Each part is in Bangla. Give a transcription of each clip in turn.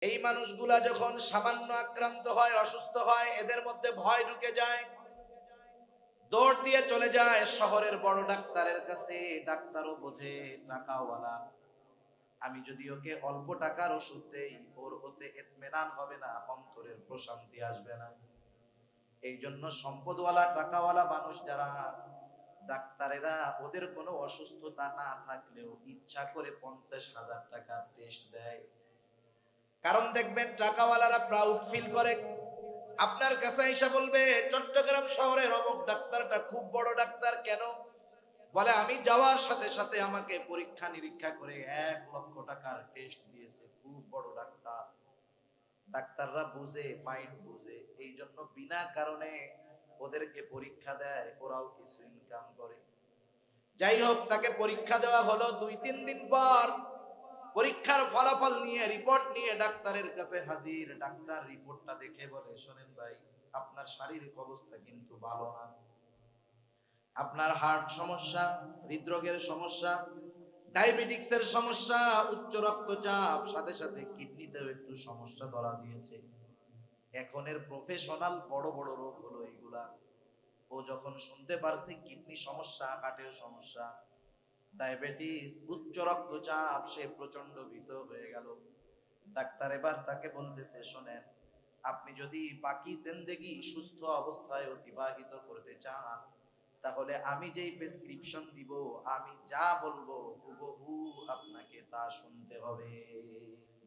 এই মানুষগুলা যখন সামান্য আক্রান্ত হয়, অসুস্থ হয়, এদের মধ্যে ভয় ঢুকে যায়, দৌড় দিয়ে চলে যায় শহরের বড় ডাক্তারের কাছে। ডাক্তারও বোঝে টাকাওয়ালা, আমি যদি ওকে অল্প টাকার ওষুধ দেই, ওর ওতে ইতমিনান হবে না, অন্তরের প্রশান্তি আসবে না। এই জন্য সম্পদওয়ালা টাকাওয়ালা মানুষ যারা, ডাক্তারেরা ওদের কোনো অসুস্থতা না থাকলেও ইচ্ছা করে 50,000 টাকার টেস্ট দেয়। কারণ দেখবেন টাকাওয়ালারা প্রাউড ফিল করে। আপনার কাছে এসে বলবে, চট্টগ্রাম শহরের অমুক ডাক্তারটা খুব বড় ডাক্তার। কেন? বলে আমি যাওয়ার সাথে সাথে আমাকে পরীক্ষা নিরীক্ষা করে 1,00,000 টাকার টেস্ট দিয়েছে, খুব বড় ডাক্তার। ডাক্তাররা বুঝে, মাইন্ড বুঝে, এই জন্য বিনা কারণে ওদেরকে পরীক্ষা দেয়, ওরাও কিছু ইনকাম করে। যাই হোক, তাকে পরীক্ষা দেওয়া হলো। 2-3 দিন পর পরীক্ষার ফলাফল নিয়ে, রিপোর্ট নিয়ে ডাক্তারের কাছে হাজির। ডাক্তার রিপোর্টটা দেখে বলে, শোনেন ভাই, আপনার শারীরিক অবস্থা কিন্তু ভালো না। আপনার হার্ট সমস্যা, হৃদরোগের সমস্যা, ডায়াবেটিক্সের সমস্যা, উচ্চ রক্তচাপ, সাথে সাথে কিডনিতেও একটু সমস্যা ধরা দিয়েছে। এখনের প্রফেশনাল বড় বড় রোগ হলো এইগুলা। ও যখন শুনতে পারছে কিডনি সমস্যা, হার্টের সমস্যা, ডায়াবেটিস, উচ্চ রক্তচাপ, সে প্রচন্ড ভীত হয়ে গেল। ডাক্তার এবার তাকে বলতেছে, শোনেন, আপনি যদি বাকি জিন্দেগি সুস্থ অবস্থায় অতিবাহিত করতে চান, তাহলে আমি যেই প্রেসক্রিপশন দিব, আমি যা বলবো হুবহু আপনাকে তা শুনতে হবে।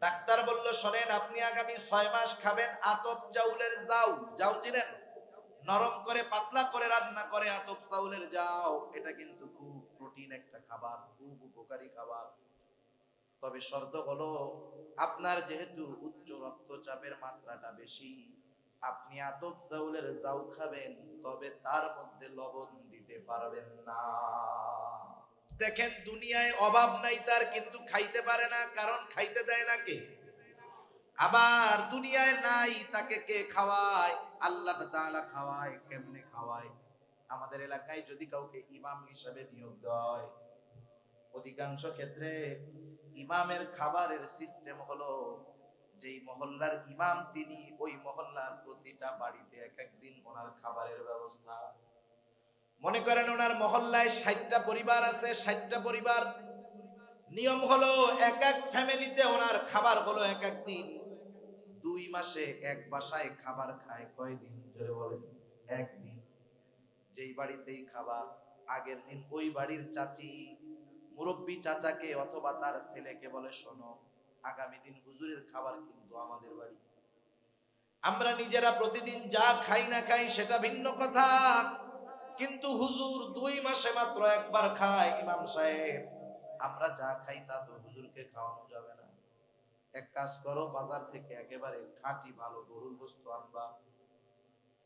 ডাক্তার বলল, শোনেন, আপনি আগামী 6 মাস খাবেন আতপ চাউলের জাউ। জাউ চিনেন? নরম করে পাতলা করে রান্না করে আতপ চাউলের জাউ। এটা কিন্তু খুব প্রোটিন একটা খাবার, খুব উপকারী খাবার। তবে শর্ত হলো, আপনার যেহেতু উচ্চ রক্তচাপের মাত্রাটা বেশি, আপনি আতপ চাউলের জাউ খাবেন, তবে তার মধ্যে লবণ দিতে পারবেন না। দেখেন, দুনিয়ায় অভাব নাই তার, কিন্তু খাইতে পারে না, কারণ খাইতে দেয় না কে? আবার দুনিয়ায় নাই, তাকে কে খাওয়ায়? আল্লাহ তাআলা খাওয়ায়। কেমনে খাওয়ায়? আমাদের এলাকায় যদি কাউকে ইমাম হিসেবে নিয়োগ দেওয়া হয়, অধিকাংশ ক্ষেত্রে ইমামের খাবারের সিস্টেম হলো, যেই মহল্লার ইমাম তিনি ওই মহল্লার প্রতিটা বাড়িতে এক এক দিন ওনার খাবারের ব্যবস্থা। মনে করেন ওনার মহল্লায় 60টা পরিবার আছে, 60টা পরিবার, নিয়ম হলো এক এক ফ্যামিলিতে ওনার খাবার হলো এক এক দিন। 2 মাসে এক বাসায় খাবার খায় কয়দিন? জোরে বলেন। একদিন। যেই বাড়িতেই খাবার, আগের দিন ওই বাড়ির চাচি, মুরব্বী চাচাকে অথবা তার ছেলেকে বলে, শোনো, আগামী দিন হুজুরের খাবার কিন্তু আমাদের বাড়ি। আমরা নিজেরা প্রতিদিন যা খাই না খাই সেটা ভিন্ন কথা, কিন্তু হুজুর 2 মাসে মাত্র একবার খায়। ইমাম সাহেব, আমরা যা খাই তা তো হুজুরকে খাওয়ানো যাবে না। এক কাজ করো, বাজার থেকে একেবারে খাঁটি ভালো গরুর গোশত আনবা,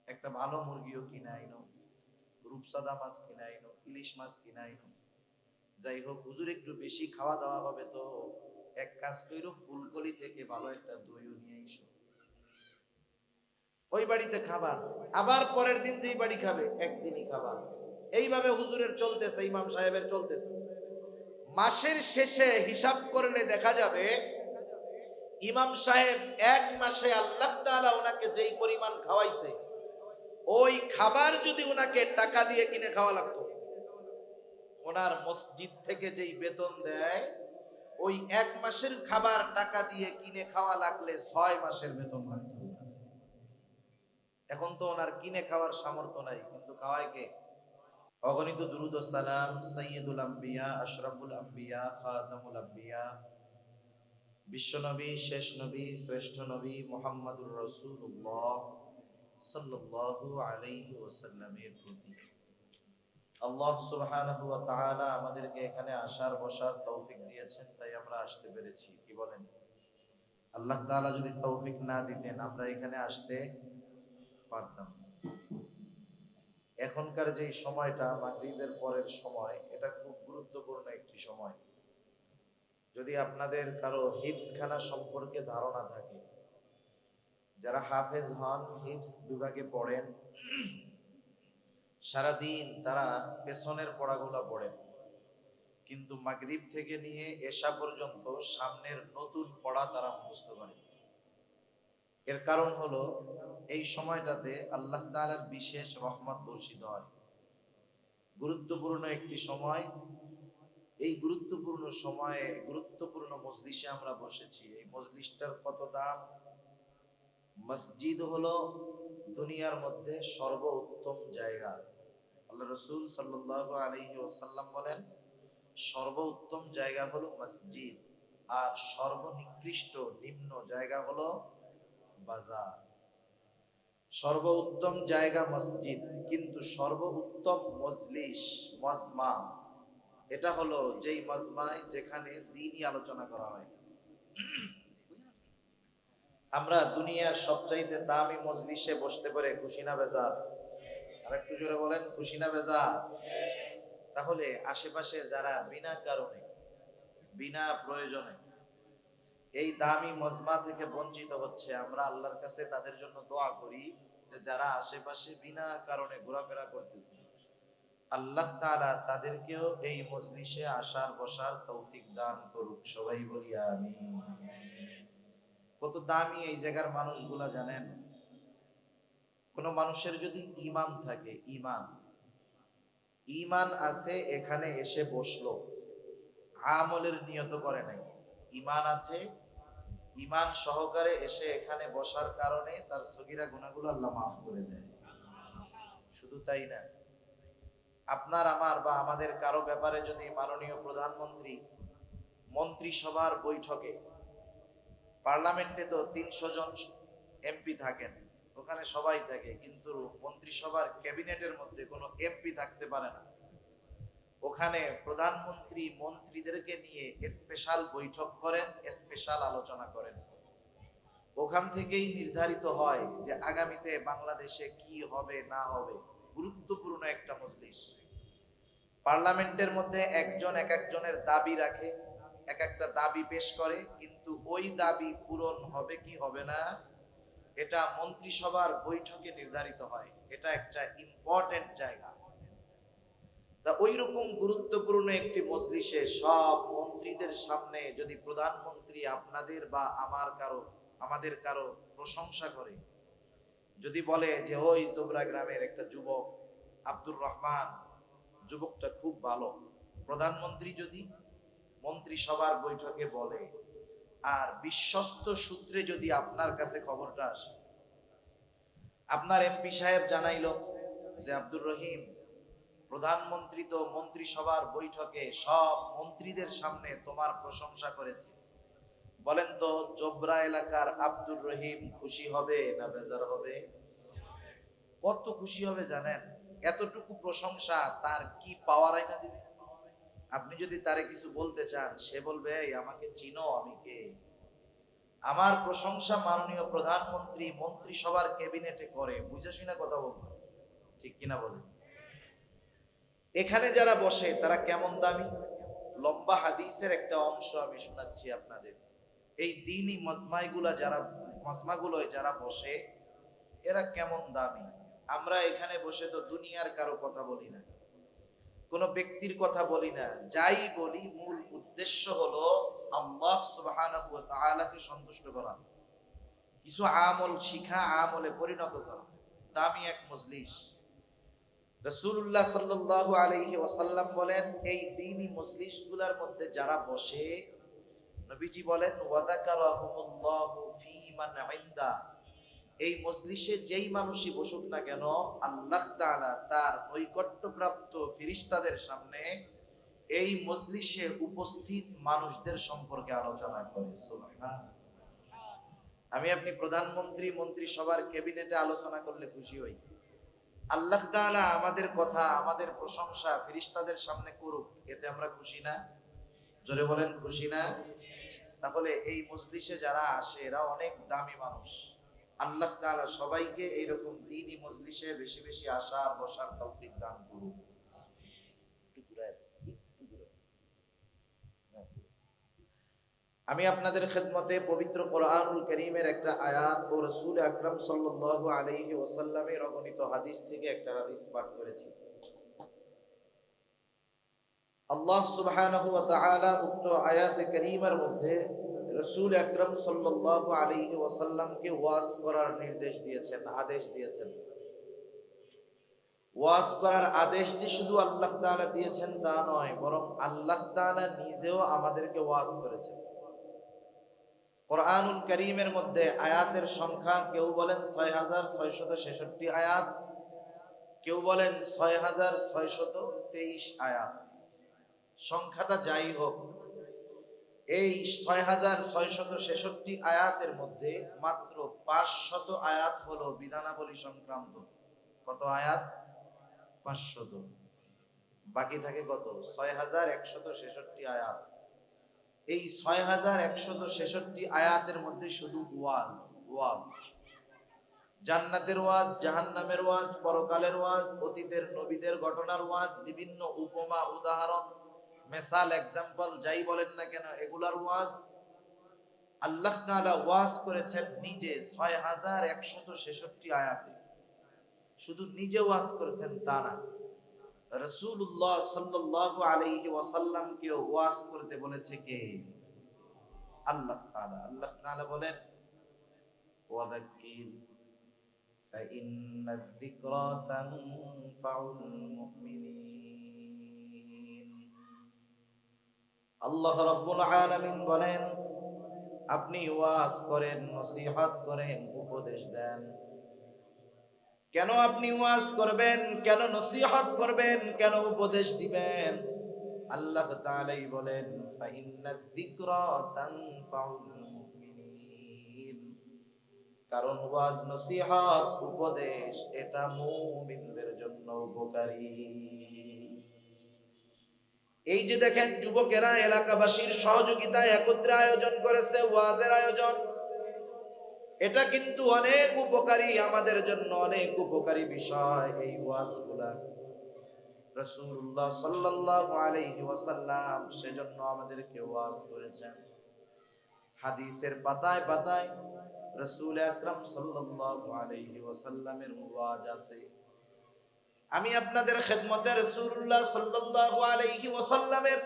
একটা ভালো মুরগিও কিনে আইনো, রূপসাদা মাছ কিনে আইনো, ইলিশ মাছ কিনে আইনো। যাই হোক, হুজুর একটু বেশি খাওয়া দাওয়া হবে, তো এক কাজ কইরো, ফুলকলি থেকে ভালো একটা দইও নিয়ে এসো। ওই বাড়িতে খাবার, আবার পরের দিন যেই বাড়ি খাবে একদিনই খাবার। এইভাবে হুজুরের চলতেছে, ইমাম সাহেবের চলতেছে। মাসের শেষে হিসাব করলে দেখা যাবে, ইমাম সাহেব 1 মাসে আল্লাহ তাআলা ওনাকে যেই পরিমাণ খাওয়াইছে, ওই খাবার যদি ওনাকে টাকা দিয়ে কিনে খাওয়া লাগতো, ওনার মসজিদ থেকে যেই বেতন দেয়, ওই 1 মাসের খাবার টাকা দিয়ে কিনে খাওয়া লাগলে 6 মাসের বেতন লাগতো। এখন তো ওনার কিনে খাওয়ার সামর্থ্য নাই, কিন্তু খাওয়ায় কে? অগণিত দুরূদ ও সালাম সাইয়্যিদুল আম্বিয়া, আশরাফুল আম্বিয়া, খাতামুল আম্বিয়া, বিশ্বনবী, শেষ নবী, শ্রেষ্ঠ নবী মুহাম্মদুর রাসূলুল্লাহ সাল্লাল্লাহু আলাইহি ওয়াসাল্লামের প্রতি আল্লাহ সুবহানাহু ওয়া তাআলা আমাদেরকে এখানে আসার বসার তৌফিক দিয়েছেন, তাই আমরা আসতে পেরেছি। কি বলেন? আল্লাহ তাআলা যদি তৌফিক না দিতেন, আমরা এখানে আসতে পারতাম না। এখনকার যে সময়টা, মাগরিবের পরের সময়, এটা খুব গুরুত্বপূর্ণ একটি সময়। যদি আপনাদের কারো হিফজখানা সম্পর্কে ধারণা থাকে, যারা হাফেজ হন, হিফজ বিভাগে পড়েন, সারাদিন তারা পেছনের পড়াগুলো পড়েন, কিন্তু মাগরিব থেকে নিয়ে এশা পর্যন্ত সামনের নতুন পড়া তারা মুখস্থ করে। এর কারণ হলো এই সময়টাতে আল্লাহ তাআলার বিশেষ রহমত বর্ষিত হয়। গুরুত্বপূর্ণ একটি সময়। এই গুরুত্বপূর্ণ সময়ে গুরুত্বপূর্ণ মজলিসে আমরা বসেছি। এই মজলিসটার কত দাম! মসজিদ হলো দুনিয়ার মধ্যে সর্বোত্তম জায়গা। আল্লাহ রাসূল সাল্লাল্লাহু আলাইহি ওয়াসাল্লাম বলেন, সর্বোত্তম জায়গা হলো মসজিদ, আর সর্বনিকৃষ্ট নিম্ন জায়গা হলো বাজার। সর্বোত্তম জায়গা মসজিদ, কিন্তু সর্বোত্তম মজলিস মজমা এটা হলো যেই মজমায় যেখানে দ্বীনি আলোচনা করা হয়। আমরা দুনিয়ার সবচাইতে দামি মজলিসে বসতে পারে খুশি না বেজার? আর একটু জোরে বলেন, খুশি না বেজার? তাহলে আশেপাশে যারা বিনা কারণে বিনা প্রয়োজনে এই দামি মজমা থেকে বঞ্চিত হচ্ছে, আমরা আল্লাহর কাছে তাদের জন্য দোয়া করি যে যারা আশেপাশে বিনা কারণে ঘোরাফেরা করতেছে, আল্লাহ তাআলা তাদেরকেও এই মজলিসে আসার বসার তৌফিক দান করুক। সবাই বলি আমিন। কত দামি এই জায়গার মানুষগুলা জানেন? কোন মানুষের যদি ঈমান থাকে, ঈমান আছে, এখানে এসে বসলো, আমলের নিয়ত করে নাই, ঈমান আছে, ঈমান সহকারে এসে এখানে বসার কারণে তার সগীরা গুনাহগুলো আল্লাহ মাফ করে দেয়। শুধু তাই না, আপনার আমার বা আমাদের কারো ব্যাপারে যদি মাননীয় প্রধানমন্ত্রী মন্ত্রিসভার বৈঠকে, পার্লামেন্টে তো 300 জন এমপি থাকেন, ওখানে সবাই থাকে, কিন্তু মন্ত্রিসভার ক্যাবিনেটের মধ্যে কোনো এমপি থাকতে পারে না। ওখানে প্রধানমন্ত্রী মন্ত্রীদেরকে নিয়ে স্পেশাল বৈঠক করেন, স্পেশাল আলোচনা করেন। ওখান থেকেই নির্ধারিত হয় যে আগামীতে বাংলাদেশে কি হবে না হবে। গুরুত্বপূর্ণ একটা মজলিস। পার্লামেন্টের মধ্যে একজন এক একজনের দাবি রাখে, এক একটা দাবি পেশ করে, কিন্তু ওই দাবি পূরণ হবে কি হবে না এটা মন্ত্রিসভার বৈঠকে নির্ধারিত হয়। এটা একটা ইম্পর্টেন্ট জায়গা। তা ওই রকম গুরুত্বপূর্ণ একটি মজলিসে সব মন্ত্রীদের সামনে যদি প্রধানমন্ত্রী আপনাদের বা আমাদের কারো প্রশংসা করে, যদি বলে যে ওই জোবরা গ্রামের একটা যুবক আব্দুর রহমান, যুবকটা খুব ভালো, প্রধানমন্ত্রী যদি মন্ত্রিসভার বৈঠকে বলে, আর বিশ্বস্ত সূত্রে যদি আপনার কাছে খবরটা আসে, আপনার এমপি সাহেব জানাইলো যে আব্দুর রহিম, প্রধানমন্ত্রী তো মন্ত্রিসভার বৈঠকে সব মন্ত্রীদের সামনে তোমার প্রশংসা করেছে, বলেন তো জোবরা এলাকার আব্দুর রহিম খুশি হবে না বেজার হবে? কত খুশি হবে জানেন? এতটুকু প্রশংসা তার কি পাওয়ার আইনা দিবে। আপনি যদি তারে কিছু বলতে চান, সে বলবে এই আমাকে চিনো, আমি কে? আমার প্রশংসা মাননীয় প্রধানমন্ত্রী মন্ত্রিসভার ক্যাবিনেটে করে, বুঝে শুনে কথা বলবো, ঠিক কিনা বলেন? এখানে যারা বসে তারা কেমন দামি? লম্বা হাদিসের একটা অংশ আমি শোনাচ্ছি আপনাদের। এই দ্বীনি মজমাগুলোয় যারা বসে এরা কেমন দামি। আমরা এখানে বসে তো দুনিয়ার কারো কথা বলি না, কোন ব্যক্তির কথা বলি না, যাই বলি মূল উদ্দেশ্য হলো আল্লাহ সুবহানাহু ওয়া তাআলাকে সন্তুষ্ট করা, কিছু আমল শিখা, আমলে পরিণত করা। দামি এক মজলিস। রাসূলুল্লাহ সাল্লাল্লাহু আলাইহি ওয়াসাল্লাম বলেন, এই দ্বীনি মজলিসগুলোর মধ্যে যারা বসে, নবীজি বলেন ওয়া যাকারাহুমুল্লাহু ফী মান ইনদা, এই মজলিসে যেই মানুষই বসুক না কেন, আল্লাহ তাআলা তার নৈকট্যপ্রাপ্ত ফেরেশতাদের সামনে এই মজলিসে উপস্থিত মানুষদের সম্পর্কে আলোচনা করে। সুবহানাল্লাহ। আমি আপনি প্রধানমন্ত্রী মন্ত্রিসভার ক্যাবিনেটে আলোচনা করলে খুশি হই, আল্লাহ তাআলা আমাদের কথা, আমাদের প্রশংসা ফেরেশতাদের সামনে করুক, এতে আমরা খুশি না? জোরে বলেন, খুশি না? তাহলে এই মজলিসে যারা আসে এরা অনেক দামি মানুষ। আল্লাহ তাআলা সবাইকে এইরকম দ্বীনি মজলিসে বেশি বেশি আসার বসার তৌফিক দান করুন। আমি আপনাদের খেদমতে পবিত্র কোরআনুল কারীমের একটা আয়াত ও রাসূল আকরাম সাল্লাল্লাহু আলাইহি ওয়াসাল্লামের অগণিত হাদিস থেকে একটা হাদিস পাঠ করেছি। আল্লাহ সুবহানাহু ওয়া তাআলা উক্ত আয়াতে কারীমার মধ্যে রাসূল আকরাম সাল্লাল্লাহু আলাইহি ওয়াসাল্লামকে ওয়াজ করার নির্দেশ দিয়েছেন, আদেশ দিয়েছেন। ওয়াজ করার আদেশ যে শুধু আল্লাহ তাআলা দিয়েছেন তা নয়, বরং আল্লাহ তাআলা নিজেও আমাদেরকে ওয়াজ করেছেন। কোরআনুল কারীমের মধ্যে আয়াতের সংখ্যা কেউ বলেন ৬৬৬৬ আয়াত, কেউ বলেন ৬৬২৩ আয়াত। সংখ্যাটা যাই হোক, এই ৬৬৬৬ আয়াতের মধ্যে মাত্র ৫০০ আয়াত হলো বিধানাবলী সংক্রান্ত। কত আয়াত? ৫০০। বাকি থাকে কত? ৬১৬৬ আয়াত। এই ৬১৬৬ আয়াতের মধ্যে শুধু ওয়াজ, ওয়াজ, জান্নাতের ওয়াজ, জাহান্নামের ওয়াজ, পরকালের ওয়াজ, অতীতের নবীদের ঘটনার ওয়াজ, বিভিন্ন উপমা, উদাহরণ, মেসাল, এক্সাম্পল যাই বলেন না কেন, এগুলার ওয়াজ। আল্লাহ তাআলা ওয়াজ করেছেন নিজে ৬১৬৬ আয়াতে। শুধু নিজে ওয়াজ করেছেন তা না, রাসূলুল্লাহ সাল্লাল্লাহু আলাইহি ওয়াসাল্লামকে ওয়াজ করতে বলেছে কে? আল্লাহ তাআলা। আল্লাহ তাআলা বলেন, ওয়াযাক্কির ফাইন্নাদ যিকরা তানফাউল মুমিনিন। আল্লাহ রাব্বুল আলামিন বলেন, আপনি ওয়াজ করেন, নসিহত করেন, উপদেশ দেন। কেন আপনি ওয়াজ করবেন? কেন নসিহত করবেন? কেন উপদেশ দিবেন? আল্লাহ তাআলাই বলেন, ফাইন্নাদ যিকরা তানফাউল মুমিনিন। কারণ ওয়াজ, নসিহত, উপদেশ এটা মুমিনদের জন্য উপকারী। এই যে দেখেন, যুবকেরা এলাকাবাসীর সহযোগিতায় একত্রে আয়োজন করেছে ওয়াজের আয়োজন, এটা কিন্তু অনেক উপকারী, আমাদের জন্য অনেক উপকারী বিষয় এই ওয়াজগুলা। রাসূলুল্লাহ সাল্লাল্লাহু আলাইহি ওয়াসাল্লাম সেজন্য আমাদেরকে ওয়াজ করেছেন। হাদিসের পাতায় পাতায় রাসূল আকরাম সাল্লাল্লাহু আলাইহি ওয়াসাল্লামের ওয়াজ আছে। আমি আপনাদের খেদমতে রাসূলুল্লাহ সাল্লাল্লাহু আলাইহি ওয়াসাল্লামের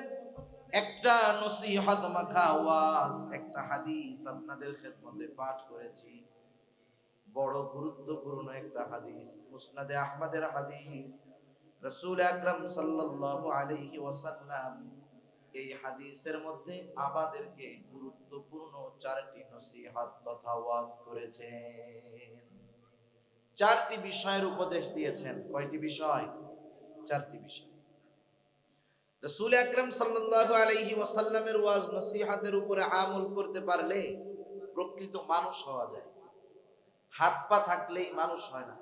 একটা নসিহত মাখা ওয়াজ, একটা হাদিস আপনাদের খেদমতে পাঠ করেছি। বড় গুরুত্বপূর্ণ একটা হাদিস, মুসনাদে আহমদের হাদিস। রাসূল আকরাম সাল্লাল্লাহু আলাইহি ওয়াসাল্লাম এই হাদিসের মধ্যে আমাদেরকে গুরুত্বপূর্ণ 4টি নসিহত তথা ওয়াজ করেছেন। 4টি বিষয়ের উপদেশ দিয়েছেন। কয়টি বিষয়? 4টি বিষয়। রাসূল আকরাম সাল্লাল্লাহু আলাইহি ওয়াসাল্লামের ওয়াজ নসিহতের উপরে আমল করতে পারলে প্রকৃত মানুষ হওয়া যায়। হাত পা থাকলেই মানুষ হয় না,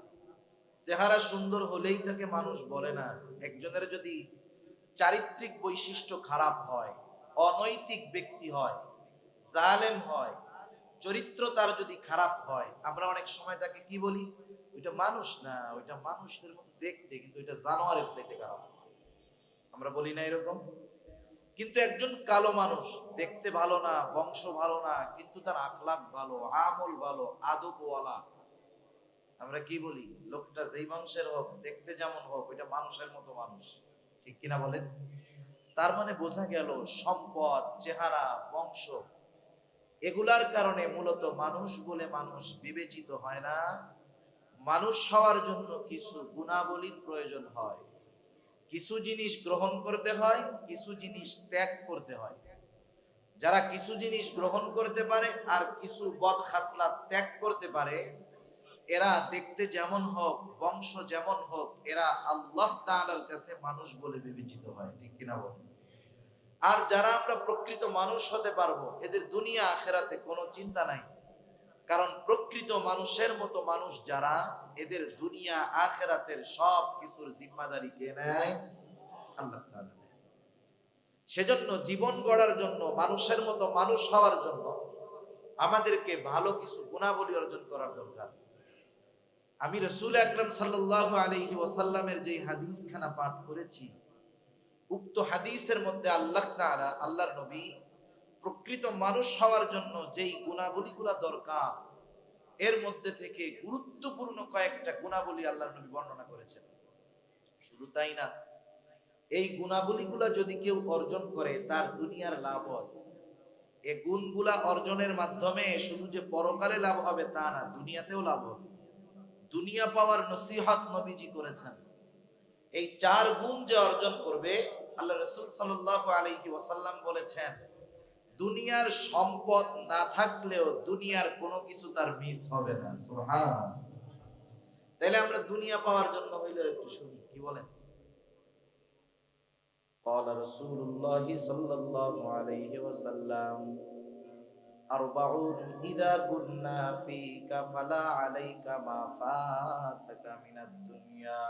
চেহারা সুন্দর হলেই তাকে মানুষ বলে না। একজনের যদি চারিত্রিক বৈশিষ্ট্য খারাপ হয়, অনৈতিক ব্যক্তি হয়, জালেম হয়, চরিত্র তার যদি খারাপ হয়, আমরা অনেক সময় তাকে কি বলি? ওইটা মানুষ না, ওইটা মানুষের মতো দেখতে, কিন্তু ওইটা জানোয়ারের চাইতে খারাপ। আমরা বলি না এরকম? কিন্তু একজন কালো মানুষ, দেখতে ভালো না, বংশ ভালো না, কিন্তু তার আখলাক ভালো, আমল ভালো, আদবওয়ালা, আমরা কি বলি? লোকটা যেই বংশের হোক, দেখতে যেমন হোক, ওইটা মানুষের মতো মানুষ। ঠিক কিনা বলেন? তার মানে বোঝা গেল সম্পদ, চেহারা, বংশ, এগুলার কারণে মূলত মানুষ বলে মানুষ বিবেচিত হয় না। মানুষ হওয়ার জন্য কিছু গুণাবলীর প্রয়োজন হয়, কিছু জিনিস গ্রহণ করতে হয়, কিছু জিনিস ত্যাগ করতে হয়। যারা কিছু জিনিস গ্রহণ করতে পারে আর কিছু বদ খাসলাত ত্যাগ করতে পারে, এরা দেখতে যেমন হোক, বংশ যেমন হোক, এরা আল্লাহ তাআলার কাছে মানুষ বলে বিবেচিত হয়। ঠিক কিনা বলেন? আর যারা আমরা প্রকৃত মানুষ হতে পারবো, এদের দুনিয়া আখিরাতে কোনো চিন্তা নাই। কারণ প্রকৃত মানুষের মতো মানুষ যারা, এদের দুনিয়া আখিরাতের সব কিছুর জিম্মাদারি কে নেয়? আল্লাহ তাআলা নেয়। সেজন্য জীবন গড়ার জন্য, মানুষের মতো মানুষ হওয়ার জন্য আমাদেরকে ভালো কিছু গুণাবলী অর্জন করার দরকার। আমি রাসূল আকরাম সাল্লাল্লাহু আলাইহি ওয়াসাল্লামের যে হাদিসখানা পাঠ করেছি, উক্ত হাদিসের মধ্যে আল্লাহ তাআলা, আল্লাহর নবী প্রকৃত মানুষ হওয়ার জন্য যেই গুণাবলীগুলো দরকার, এর মধ্যে থেকে গুরুত্বপূর্ণ কয়েকটা গুণাবলী আল্লাহর নবী বর্ণনা করেছেন। শুধু তাই না, এই গুণাবলীগুলো যদি কেউ অর্জন করে, তার দুনিয়ার লাভ আছে। এই গুণগুলা অর্জনের মাধ্যমে শুধু যে পরকালে লাভ হবে তা না, দুনিয়াতেও লাভ হবে। দুনিয়া পাওয়ার নসিহত নবীজি করেছেন। এই 4 গুণ যে অর্জন করবে, আল্লাহ রাসূল সাল্লাল্লাহু আলাইহি ওয়াসাল্লাম বলেছেন, দুনিয়ার সম্পদ না থাকলেও দুনিয়ার কোনো কিছু তার মিস হবে না। সুবহানাল্লাহ। তাইলে আমরা দুনিয়া পাওয়ার জন্য হইলো একটু শুনি, কি বলেন? قال رسول الله صلى الله عليه وسلم أربع إذا كنا فيك فلا عليك ما فاتك من الدنيا।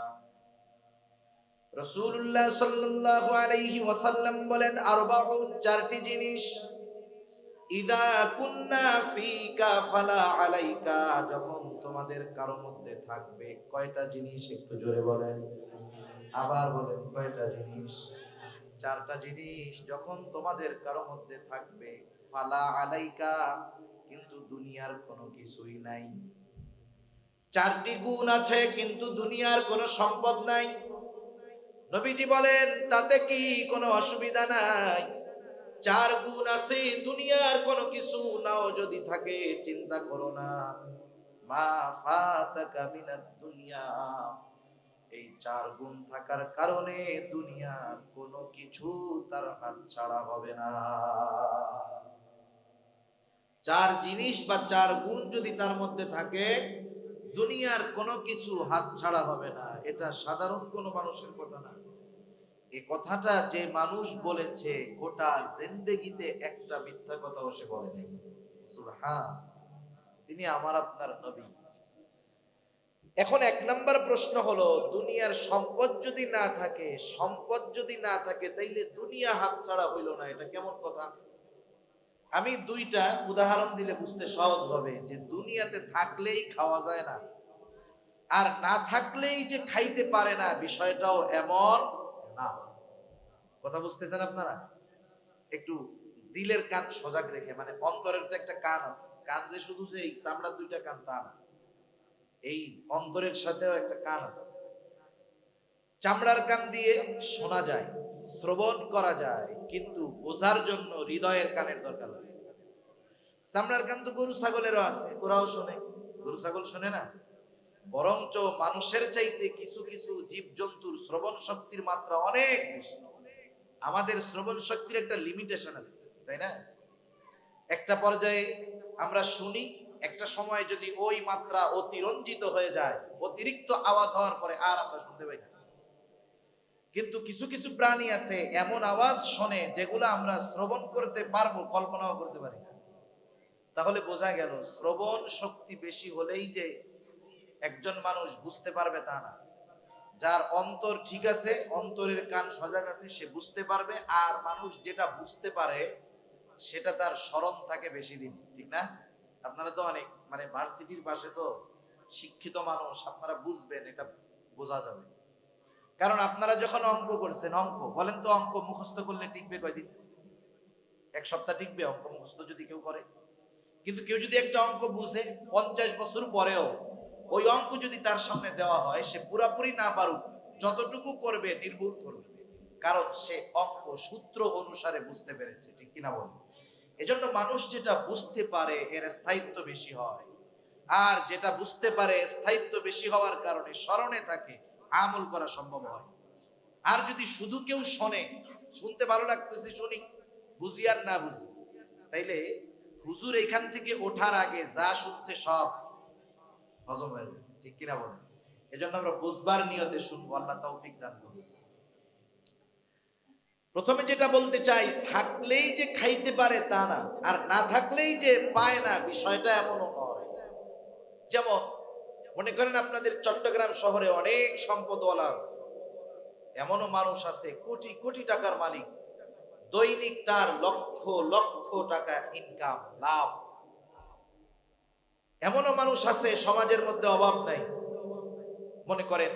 রাসূলুল্লাহ সাল্লাল্লাহু আলাইহি ওয়াসাল্লাম বলেন, আরবাউন, 4টি জিনিস, ইদা কুন্না ফিকা ফালা আলাইকা, যখন তোমাদের কারো মধ্যে থাকবে। কয়টা জিনিস একটু জোরে বলেন, আবার বলেন, কয়টা জিনিস? 4টা জিনিস যখন তোমাদের কারো মধ্যে থাকবে, ফালা আলাইকা, কিন্তু দুনিয়ার কোনো কিছুই নাই। 4টি গুণ আছে কিন্তু দুনিয়ার কোনো সম্পদ নাই। নবীজি বলেন, তাতে কি কোনো অসুবিধা নাই? 4 গুণ আছে, দুনিয়ার কোনো কিছু নাও যদি থাকে, চিন্তা করো না। মা ফাতাকা মিনাদ দুনিয়া, এই 4 গুণ থাকার কারণে দুনিয়ার কোনো কিছু তার হাত ছাড়া হবে না। 4 জিনিস বা 4 গুণ যদি তার মধ্যে থাকে, দুনিয়ার কোনো কিছু হাত ছাড়া হবে না। এটা সাধারণ কোনো মানুষের কথা না। এই কথাটা যে মানুষ বলেছে, গোটা জিন্দেগিতে একটা মিথ্যা কথাও সে বলে নাই। সুবহান, তিনি আমার আপনার নবী। এখন 1 নাম্বার প্রশ্ন হলো, দুনিয়ার সম্পদ যদি না থাকে, তাইলে দুনিয়া হাতছাড়া হইল না, এটা কেমন কথা? আমি 2টা উদাহরণ দিলে বুঝতে সহজ হবে যে দুনিয়াতে থাকলেই খাওয়া যায় না, আর না থাকলেই যে খাইতে পারে না, বিষয়টাও এমন না। কথা বুঝতেছেন আপনারা? একটু দিলের কান সজাগ রেখে, মানে অন্তরের তো একটা কান আছে, কান যে শুধু যে এই চামড়ার 2টা কান তা না, এই অন্তরের সাথেও একটা কান আছে। চামড়ার কান দিয়ে শোনা যায়, শ্রবণ করা যায়, কিন্তু বোঝার জন্য হৃদয়ের কানের দরকার হয়। চামড়ার কান তো গরু ছাগলেরও আছে, ওরাও শোনে। গরু ছাগল শোনে না? বরঞ্চ মানুষের চাইতে কিছু কিছু জীব জন্তুর শ্রবণ শক্তির মাত্রা অনেক বেশি। আমাদের শ্রবণ শক্তির একটা লিমিটেশন আছে, তাই না? একটা পর্যায়ে আমরা শুনি, একটা সময় যদি ওই মাত্রা অতিরঞ্জিত হয়ে যায়, অতিরিক্ত আওয়াজ হওয়ার পরে আর আমরা শুনতে পাই না। কিন্তু কিছু কিছু প্রাণী আছে এমন আওয়াজ শোনে যেগুলো আমরা শ্রবণ করতে পারবো, কল্পনাও করতে পারি না। তাহলে বোঝা গেল, শ্রবণ শক্তি বেশি হলেই যে একজন মানুষ বুঝতে পারবে তা না। যার অন্তর ঠিক আছে, অন্তরের কান সজাগ আছে, সে বুঝতে পারবে। আর মানুষ যেটা বুঝতে পারে সেটা তার স্মরণ থাকে বেশি দিন, ঠিক না? আপনারা তো অনেক মানে ভার্সিটির পাশে তো শিক্ষিত মানুষ, আপনারা বুঝবেন, এটা বোঝা যাবে। কারণ আপনারা যখন অঙ্ক করছেন, অঙ্ক বলেন তো, অঙ্ক মুখস্থ করলে টিকবে কয়দিন? 1 সপ্তাহ টিকবে অঙ্ক মুখস্থ যদি কেউ করে। কিন্তু কেউ যদি একটা অঙ্ক বুঝে 50 বছর পরেও ওই অঙ্ক যদি তার সামনে দেওয়া হয়, সে পুরাপুরি না পারুক, যতটুকু করবে নির্ভুল করবে, কারণ সে অঙ্ক সূত্র অনুসারে বুঝতে পেরেছে, ঠিক কিনা বলেন? এজন্য মানুষ যেটা বুঝতে পারে এর স্থায়িত্ব বেশি হয়, আর যেটা বুঝতে পারে স্থায়িত্ব বেশি হওয়ার কারণে স্মরণে থাকে, আমল করা সম্ভব হয়। আর যদি শুধু কেউ শোনে, শুনতে ভালো লাগতেছে শুনি, বুঝি আর না বুঝি, তাইলে হুজুর এখান থেকে ওঠার আগে যা শুনছে সব হজম হয়ে যায়, ঠিক কিনা বলেন? এজন্য আমরা বুঝবার নিয়তে শুনবো, আল্লাহ তৌফিক দান করুন। প্রথমে যেটা বলতে চাই, থাকলেই যে খাইতে পারে তা না, আর না থাকলেই যে পায় না, বিষয়টা এমনও নয়। যেমন মনে করেন আপনাদের চট্টগ্রাম শহরে অনেক সম্পদওয়ালা আছে, এমনও মানুষ আছে কোটি কোটি টাকার মালিক, দৈনিক তার লক্ষ লক্ষ টাকা ইনকাম, লাভ। এমনও মানুষ আছে সমাজের মধ্যে অভাব নাই। মনে করেন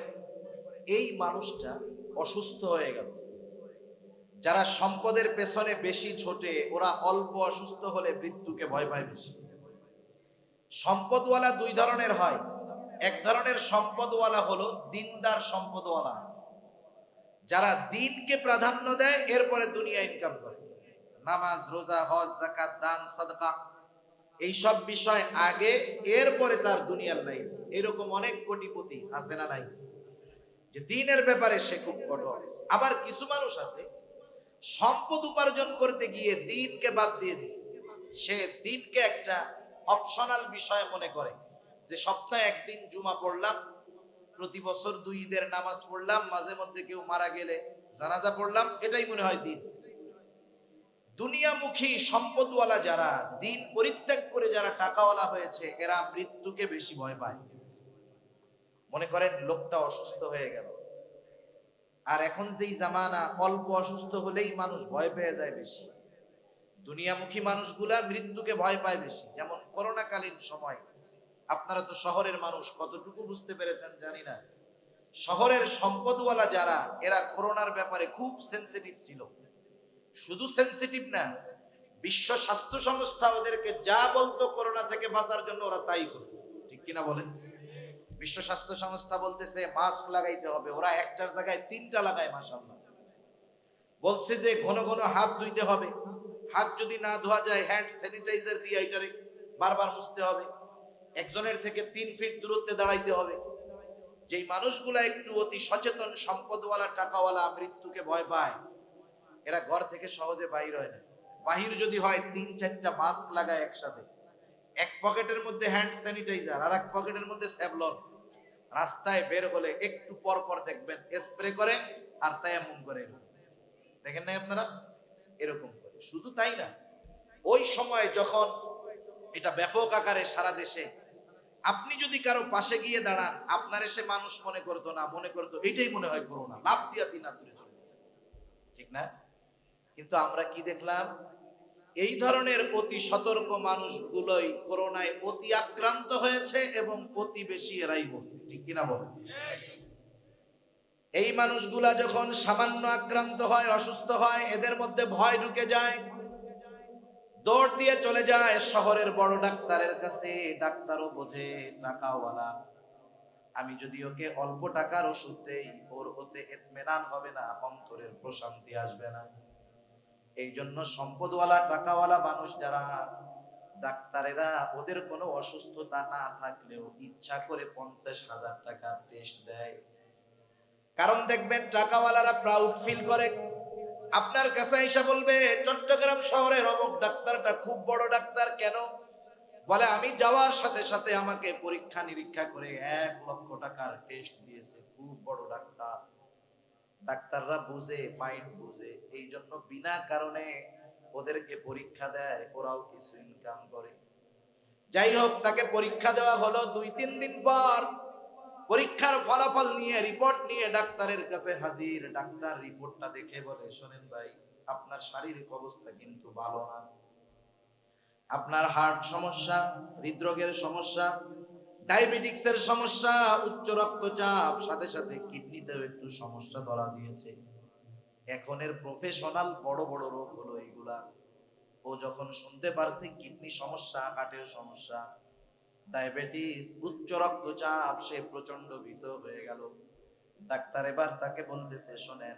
এই মানুষটা অসুস্থ হয়ে গেল। যারা সম্পদের পেছনে বেশি ছোটে, ওরা অল্প অসুস্থ হলে মৃত্যুকে ভয় পায় বেশি। সম্পদওয়ালা 2 ধরনের হয়। এক ধরনের সম্পদওয়ালা হলো দিনদার সম্পদওয়ালা, যারা দিনকে প্রাধান্য দেয়, এরপরে দুনিয়া ইনকাম করে। নামাজ, রোজা, হজ, যাকাত, দান, সাদকা, এইসব বিষয় আগে, এরপরে তার দুনিয়ার লাইফ। এরকম অনেক কোটিপতি আছে না নাই, যে দিনের ব্যাপারে সে খুব কঠোর। আবার কিছু মানুষ আছে সম্পদ উপার্জন করতে গিয়ে দিনকে বাদ দিয়ে দিছে। সে দিনকে একটা অপশনাল বিষয় মনে করে, যে সপ্তাহে একদিন জুমা পড়লাম, প্রতি বছর 2 ঈদের নামাজ পড়লাম, মাঝে মধ্যে কেউ মারা গেলে জানাজা পড়লাম, এটাই মনে হয় দিন। দুনিয়ামুখী সম্পদওয়ালা যারা, দিন পরিত্যাগ করে যারা টাকাওয়ালা হয়েছে, এরা মৃত্যুকে বেশি ভয় পায়। মনে করেন লোকটা অসুস্থ হয়ে গেল, আর এখন যেই জামানা, অল্প অসুস্থ হলেই মানুষ ভয় পেয়ে যায় বেশি। দুনিয়ামুখী মানুষগুলা মৃত্যুকে ভয় পায় বেশি। যেমন করোনাকালীন সময়, আপনারা তো শহরের মানুষ, কতটুকু বুঝতে পেরেছেন জানি না। শহরের সম্পদওয়ালা যারা, এরা করোনার ব্যাপারে খুব সেনসিটিভ ছিল। শুধু সেনসিটিভ না, বিশ্ব স্বাস্থ্য সংস্থা ওদেরকে যা বলতো করোনা থেকে বাঁচার জন্য, ওরা তাই করতো। ঠিক কিনা বলেন? বিশ্ব স্বাস্থ্য সংস্থা বলতেছে মাস্ক লাগাইতে হবে, ওরা একটার জায়গায় 3টা লাগায়। মাশাআল্লাহ। বলছে যে ঘন ঘন হাত ধুইতে হবে, হাত যদি না ধোয়া যায় হ্যান্ড স্যানিটাইজার দিয়ে এটারে বারবার মুছতে হবে, একজনের থেকে 3 ফিট দূরত্বে দাঁড়াইতে হবে। যেই মানুষগুলা একটু অতি সচেতন, সম্পদওয়ালা, টাকাওয়ালা, মৃত্যুকে ভয় পায়, এরা ঘর থেকে সহজে বাইর হয় না। বাহির যদি হয় 3-4টা মাস্ক লাগায় একসাথে, এক পকেটের মধ্যে হ্যান্ড স্যানিটাইজার আর এক পকেটের মধ্যে স্যাভলন। রাস্তায় বের হলে একটু পর পর দেখবেন স্প্রে করে আর তায়াম্মুম করে। দেখেন নাই আপনারা? এরকম করে। শুধু তাই না, ওই সময় যখন এটা ব্যাপক আকারে সারা দেশে, আপনি যদি কারো পাশে গিয়ে দাঁড়ান, আপনার এসে মানুষ মনে করতো না, মনে করতো এটাই মনে হয় করোনা, লাভ দিয়া 3 হাত দূরে চলে যেত। ঠিক না? কিন্তু আমরা কি দেখলাম? এই ধরনের অতি সতর্ক মানুষগুলোই করোনায় অতি আক্রান্ত হয়েছে এবং অতি বেশি এরাই মরছে। ঠিক কিনা বলেন? এই মানুষগুলা যখন সামান্য আক্রান্ত হয়, অসুস্থ হয়, এদের মধ্যে ভয় ঢুকে যায়, দৌড় দিয়ে চলে যায় শহরের বড় ডাক্তারের কাছে। ডাক্তারও বোঝে টাকাওয়ালা, আমি যদি ওকে অল্প টাকার ওষুধ দেই, ওর হতে ইতমিনান হবে না, অন্তরের প্রশান্তি আসবে না। এই জন্য সম্পদওয়ালা, টাকাওয়ালা মানুষ যারা, ডাক্তারেরা ওদের কোনো অসুস্থতা না থাকলেও ইচ্ছা করে 50,000 টাকার টেস্ট দেয়। কারণ দেখবেন টাকাওয়ালারা প্রাউড ফিল করে। আপনার কাছে এসে বলবে চট্টগ্রাম শহরের অমুক ডাক্তারটা খুব বড় ডাক্তার। কেন? বলে আমি যাওয়ার সাথে সাথে আমাকে পরীক্ষা নিরীক্ষা করে 1 লক্ষ টাকার টেস্ট দিয়েছে, খুব বড় ডাক্তার। ডাক্তাররা বুঝে, মাইন্ড বুঝে, এই জন্য বিনা কারণে ওদেরকে পরীক্ষা দেয়, ওরাও কিছু ইনকাম করে। যাই হোক, তাকে পরীক্ষা দেওয়া হলো। 2-3 দিন পর পরীক্ষার ফলাফল নিয়ে, রিপোর্ট নিয়ে ডাক্তারের কাছে হাজির। ডাক্তার রিপোর্টটা দেখে বলে, শোনেন ভাই, আপনার শারীরিক অবস্থা কিন্তু ভালো না। আপনার হার্ট সমস্যা, হৃদরোগের সমস্যা, ডায়াবেটিক্সের সমস্যা, উচ্চ রক্তচাপ, সাথে সাথে কিডনিতেও একটু সমস্যা ধরা দিয়েছে। এখন এর প্রফেশনাল বড় বড় রোগ হলো এইগুলা। ও যখন শুনতে পারছে কিডনি সমস্যা, হার্টের সমস্যা, ডায়াবেটিস, উচ্চ রক্তচাপ, সে প্রচন্ড ভীত হয়ে গেল। ডাক্তার এবার তাকে বলতেছে, শোনেন,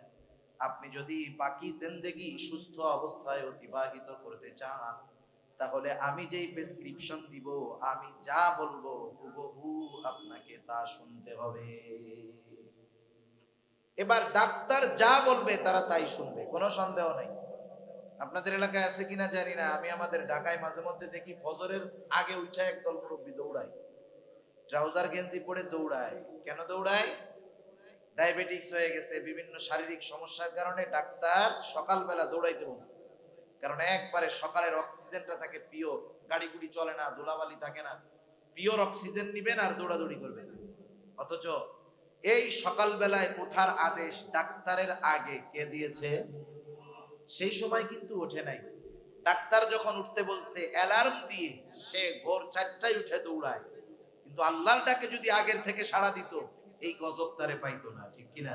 আপনি যদি বাকি জিন্দেগি সুস্থ অবস্থায় অতিবাহিত করতে চান, তাহলে আমি যেই প্রেসক্রিপশন দিব, আমি যা বলবো হুবহু আপনাকে তা শুনতে হবে। এবার ডাক্তার যা বলবে তারা তাই শুনবে, কোনো সন্দেহ নাই। আপনাদের এলাকায় আছে কিনা জানি না, আমি আমাদের ঢাকায় মাঝে মধ্যে দেখি ফজরের আগে উঠে একদল মুরব্বী দৌড়ায়, ট্রাউজার গেঞ্জি পরে দৌড়ায়। কেন দৌড়ায়? ডায়াবেটিক্স হয়ে গেছে, বিভিন্ন শারীরিক সমস্যার কারণে ডাক্তার সকালবেলা দৌড়াইতে বলছে। কারণ একবারে সকালের অক্সিজেনটা থাকে পিওর, গাড়ি গুড়ি চলে না, ধুলাবালি থাকে না, পিওর অক্সিজেন নিবেন আর দৌড়াদৌড়ি করবেন। অথচ এই সকালবেলায় ওঠার আদেশ ডাক্তারের আগে কে দিয়েছে? সেই সময় কিন্তু ওঠে নাই। ডাক্তার যখন উঠতে বলছে অ্যালার্ম দিয়ে, সে ভোর 4টায় উঠে দৌড়ায়। কিন্তু আল্লাহর ডাকে যদি আগের থেকে সাড়া দিত, এই গজব তারে পাইতো না। ঠিক কিনা?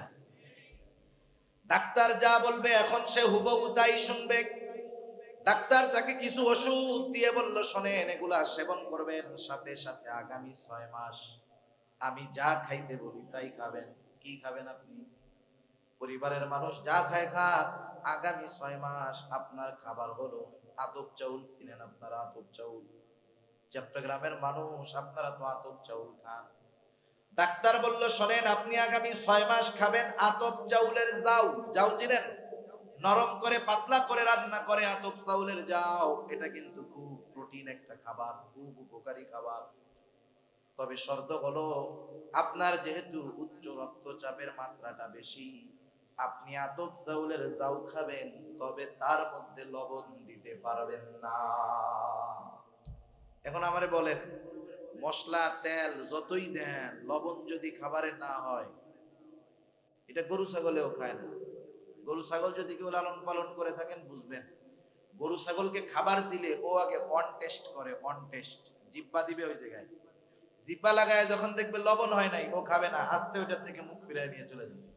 ডাক্তার যা বলবে এখন সে হুবহু তাই শুনবে। ডাক্তার তাকে কিছু ওষুধ দিয়ে বলল, শোনেন, এগুলা সেবন করবেন, সাথে সাথে আগামী 6 মাস আমি যা খাইতে বলি তাই খাবেন। কি খাবেন আপনি? পরিবারের মানুষ যা খায় খাক, আগামী 6 মাস আপনার খাবার হলো আতপ চাউল। ছিলেন আপনারা আতপ চাউল? চট্টগ্রামের মানুষ আপনারা তো আতপ চাউল খান। ডাক্তার বলল শোনেন, আপনি আগামী 6 মাস খাবেন আতপ চাউলের জাউ। জাউ চিনেন? নরম করে পাতলা করে রান্না করে আতপ চাউলের জাউ। এটা কিন্তু খুব প্রোটিন একটা খাবার, খুব উপকারী খাবার। তবে শর্ত হলো, আপনার যেহেতু উচ্চ রক্তচাপের মাত্রাটা বেশি, আপনি আতপ চাউলের জাউ খাবেন, তবে তার মধ্যে লবণ দিতে পারবেন না। এখন আমারে বলেন, মশলা তেল যতই দেন, লবণ যদি খাবারে না হয়, এটা গরু ছাগলেও খায় না। গরু ছাগল যদি কেউ লালন পালন করে থাকেন বুঝবেন, গরু ছাগলকে খাবার দিলে ও আগে অন টেস্ট করে, অন টেস্ট। জিব্বা দিবে ওই জায়গায়, জিব্বা লাগায় যখন দেখবে লবণ হয় নাই, ও খাবে না, আস্তে ওইটার থেকে মুখ ফিরায় নিয়ে চলে যাবে।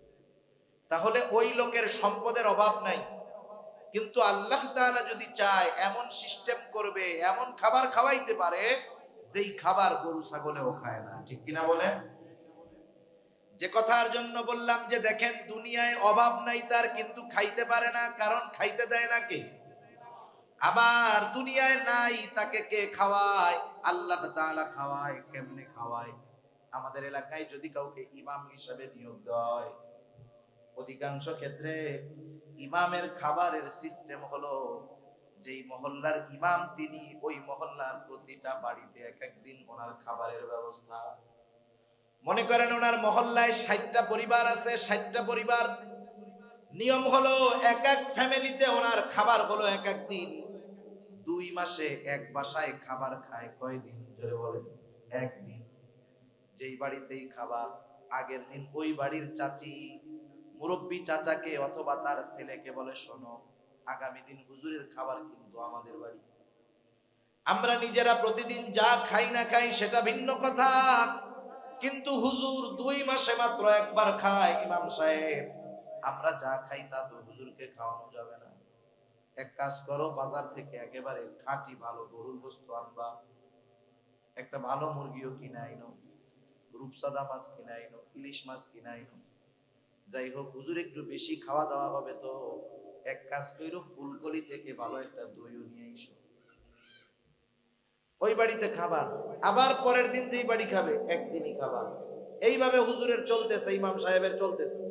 তাহলে ওই লোকের সম্পদের অভাব নাই। কিন্তু আল্লাহ তাআলা যদি চায়, এমন সিস্টেম করবে, এমন খাবার খাওয়াইতে পারে যেই খাবার গরু ছাগলেও খায় না। ঠিক কিনা বলেন? যে কথার জন্য বললাম যে দেখেন, দুনিয়ায় অভাব নাই তার, কিন্তু খাইতে পারে না, কারণ খাইতে দেয় না কে? আবার দুনিয়ায় নাই, তাকে কে খাওয়ায়? আল্লাহ তাআলা খাওয়ায়। কেমনে খাওয়ায়? আমাদের এলাকায় যদি কাউকে ইমাম হিসেবে নিয়োগ দেওয়া হয়, অধিকাংশ ক্ষেত্রে ইমামের খাবারের সিস্টেম হলো, যেই মহল্লার ইমাম তিনি ওই মহল্লার প্রতিটা বাড়িতে এক এক দিন ওনার খাবারের ব্যবস্থা। মনে করেন ওনার মহল্লায় 60টা পরিবার আছে, 60টা পরিবার, নিয়ম হলো এক এক ফ্যামিলিতে ওনার খাবার হলো এক এক দিন। 2 মাসে এক বাসায় খাবার খায় কয়দিন? জোরে বলেন। একদিন। যেই বাড়িতেই খাবার, আগের দিন ওই বাড়ির চাচি মুরব্বী চাচাকে অথবা তার ছেলেকে বলে, শোনো, আগামী দিন হুজুরের খাবার কিন্তু আমাদের বাড়ি। আমরা নিজেরা প্রতিদিন যা খাই না খাই সেটা ভিন্ন কথা, কিন্তু হুজুর 2 মাসে মাত্র একবার খায়। ইমাম সাহেব, আমরা যা খাই তা তো হুজুরকে খাওয়ানো যাবে না। এক কাজ করো, বাজার থেকে একেবারে খাঁটি ভালো গরুর গোশত আনবা, একটা ভালো মুরগিও কিনে আইনো, রূপসাদা মাছ কিনে আইনো, ইলিশ মাছ কিনে আইনো। যাই হোক, হুজুর একটু বেশি খাওয়া দাওয়া হবে, তো এক কাজ কইরো, ফুলকলি থেকে ভালো একটা দইও নিয়ে এসো। ওই বাড়িতে খাবার, আবার পরের দিন যেই বাড়ি খাবে একদিনই খাবার। এইভাবে হুজুরের চলতেছে, ইমাম সাহেবের চলতেছে।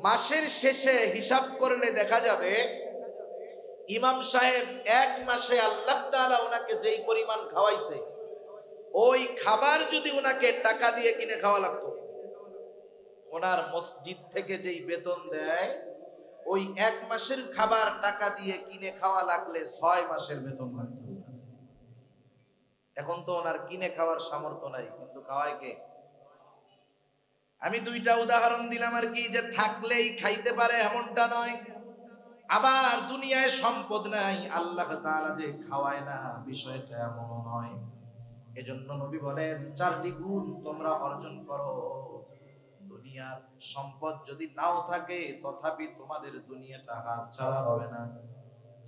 মাসের শেষে হিসাব করলে দেখা যাবে, ইমাম সাহেব 1 মাসে আল্লাহ তাআলা ওনাকে যেই পরিমাণ খাওয়াইছে, ওই খাবার যদি ওনাকে টাকা দিয়ে কিনে খাওয়া লাগতো, ওনার মসজিদ থেকে যেই বেতন দেয়, ওই 1 মাসের খাবার টাকা দিয়ে কিনে খাওয়া লাগলে 6 মাসের বেতন লাগতো। এখন তো ওনার কিনে খাওয়ার সামর্থ্য নাই, কিন্তু খাওয়ায় কে? আমি 2টা উদাহরণ দিলাম আর কি, যে থাকলেই খাইতে পারে এমনটা নয়, আবার দুনিয়ায় সম্পদ নাই, আল্লাহ তাআলা যে খাওয়ায় না, বিষয়টা এমনও নয়। এজন্য নবী বলেন, 4টি গুণ তোমরা অর্জন করো। দুনিয়ার সম্পদ যদি নাও থাকে, তথাপি তোমাদের দুনিয়াটা হাতছাড়া হবে না।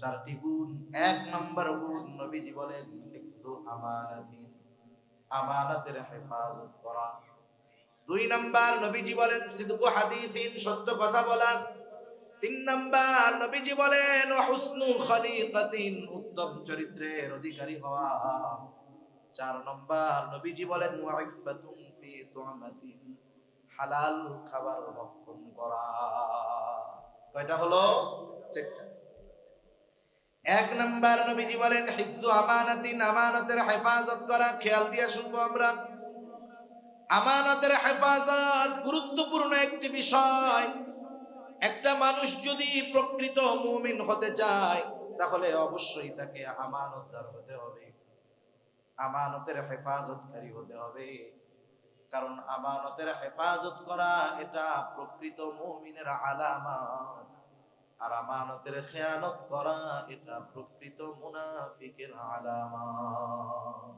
4টি গুণ। 1 নম্বর গুণ, নবীজি বলেন, হিফযু আমানাতিন, আমানতের হেফাজত করা। 2 নাম্বার, নবীজি বলেন, সিদকু হাদিসিন, সত্য কথা বলা। 3 নাম্বার, নবীজি বলেন, হুসনু খলিকাতিন, উত্তম চরিত্রের অধিকারী হওয়া। 4 নাম্বার, নবীজি বলেন, ওয়াইফাতুন ফি তুমাতিন, হালাল খাবার ভক্ষণ করা। কয়টা হলো? 4টা। 1 নাম্বার, নবীজি বলেন, হিফযু আমানাতিন, আমানতের হেফাজত করা। খেয়াল দিয়ে শুনবো আমরা, আমানতের হেফাজত গুরুত্বপূর্ণ একটি বিষয়। একটা মানুষ যদি প্রকৃত মুমিন হতে চায়, তাহলে অবশ্যই তাকে আমানতদার হতে হবে, আমানতের হেফাজতকারী হতে হবে। কারণ আমানতের হেফাজত করা এটা প্রকৃত মুমিনের আলামত, আর আমানতের খেয়ানত করা এটা প্রকৃত মুনাফিকের আলামত।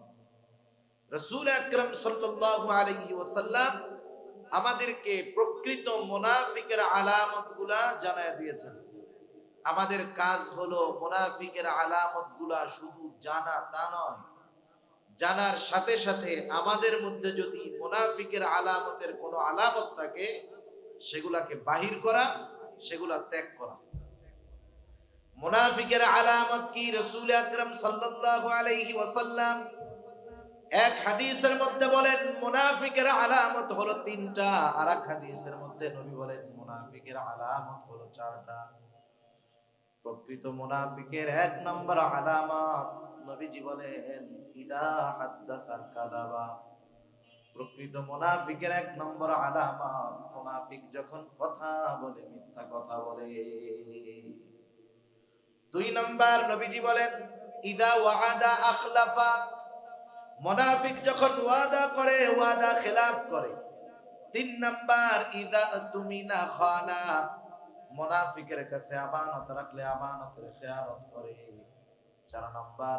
রাসূল আকরাম সাল্লাল্লাহু আলাইহি ওয়াসাল্লাম আমাদেরকে প্রকৃত মুনাফিকের আলামতগুলা জানায় দিয়েছেন। আমাদের কাজ হলো মুনাফিকের আলামতগুলা শুধু জানা তা নয়, জানার সাথে সাথে আমাদের মধ্যে যদি মুনাফিকের আলামতের কোনো আলামত থাকে, সেগুলাকে বাহির করা, সেগুলা ত্যাগ করা। মুনাফিকের আলামত কি? রাসূল আকরাম সাল্লাল্লাহু আলাইহি ওয়াসাল্লাম এক হাদিসের মধ্যে বলেন মুনাফিকের আলামত হলো তিনটা, আর এক হাদিসের মধ্যে নবী বলেন মুনাফিকের আলামত হলো চারটা। প্রকৃত মুনাফিকের এক নম্বর আলামত নবীজি বলেন ইদা হাদ্দাসা কাযাবা। প্রকৃত মুনাফিকের এক নম্বর আলামত, মুনাফিক যখন কথা বলে মিথ্যা কথা বলে। দুই নম্বর নবীজি বলেন ইদা ওয়াদা আখলাফা। মুনাফিক যখন ওয়াদা করে ওয়াদা খেলাফ করে। তিন নাম্বার ইদা তুমিনা খানা। মুনাফিকের কাছে আমানত রাখলে আমানতের খেয়ানত করে। চার নাম্বার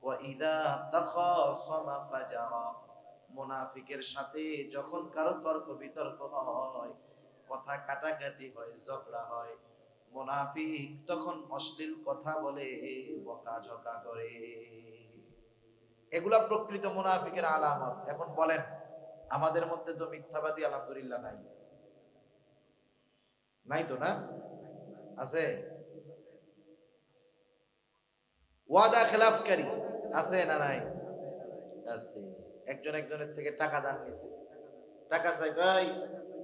ওয়া ইদা তাখাসামা ফাজারা। মুনাফিকের সাথে যখন কারো তর্ক বিতর্ক হয়, কথা কাটাকাটি হয়, ঝগড়া হয়, মুনাফিক তখন অশ্লীল কথা বলে, বকাঝকা করে। এগুলা প্রকৃত মুনাফিকের আলামত। এখন বলেন আমাদের মধ্যে তো মিথ্যাবাদী আলহামদুলিল্লাহ নাই, নাই তো? না আছে? ওয়াদা খেলাফকারী আছে না নাই? আছে। একজন একজনের থেকে টাকা দান নিছে, টাকা চাই, ভাই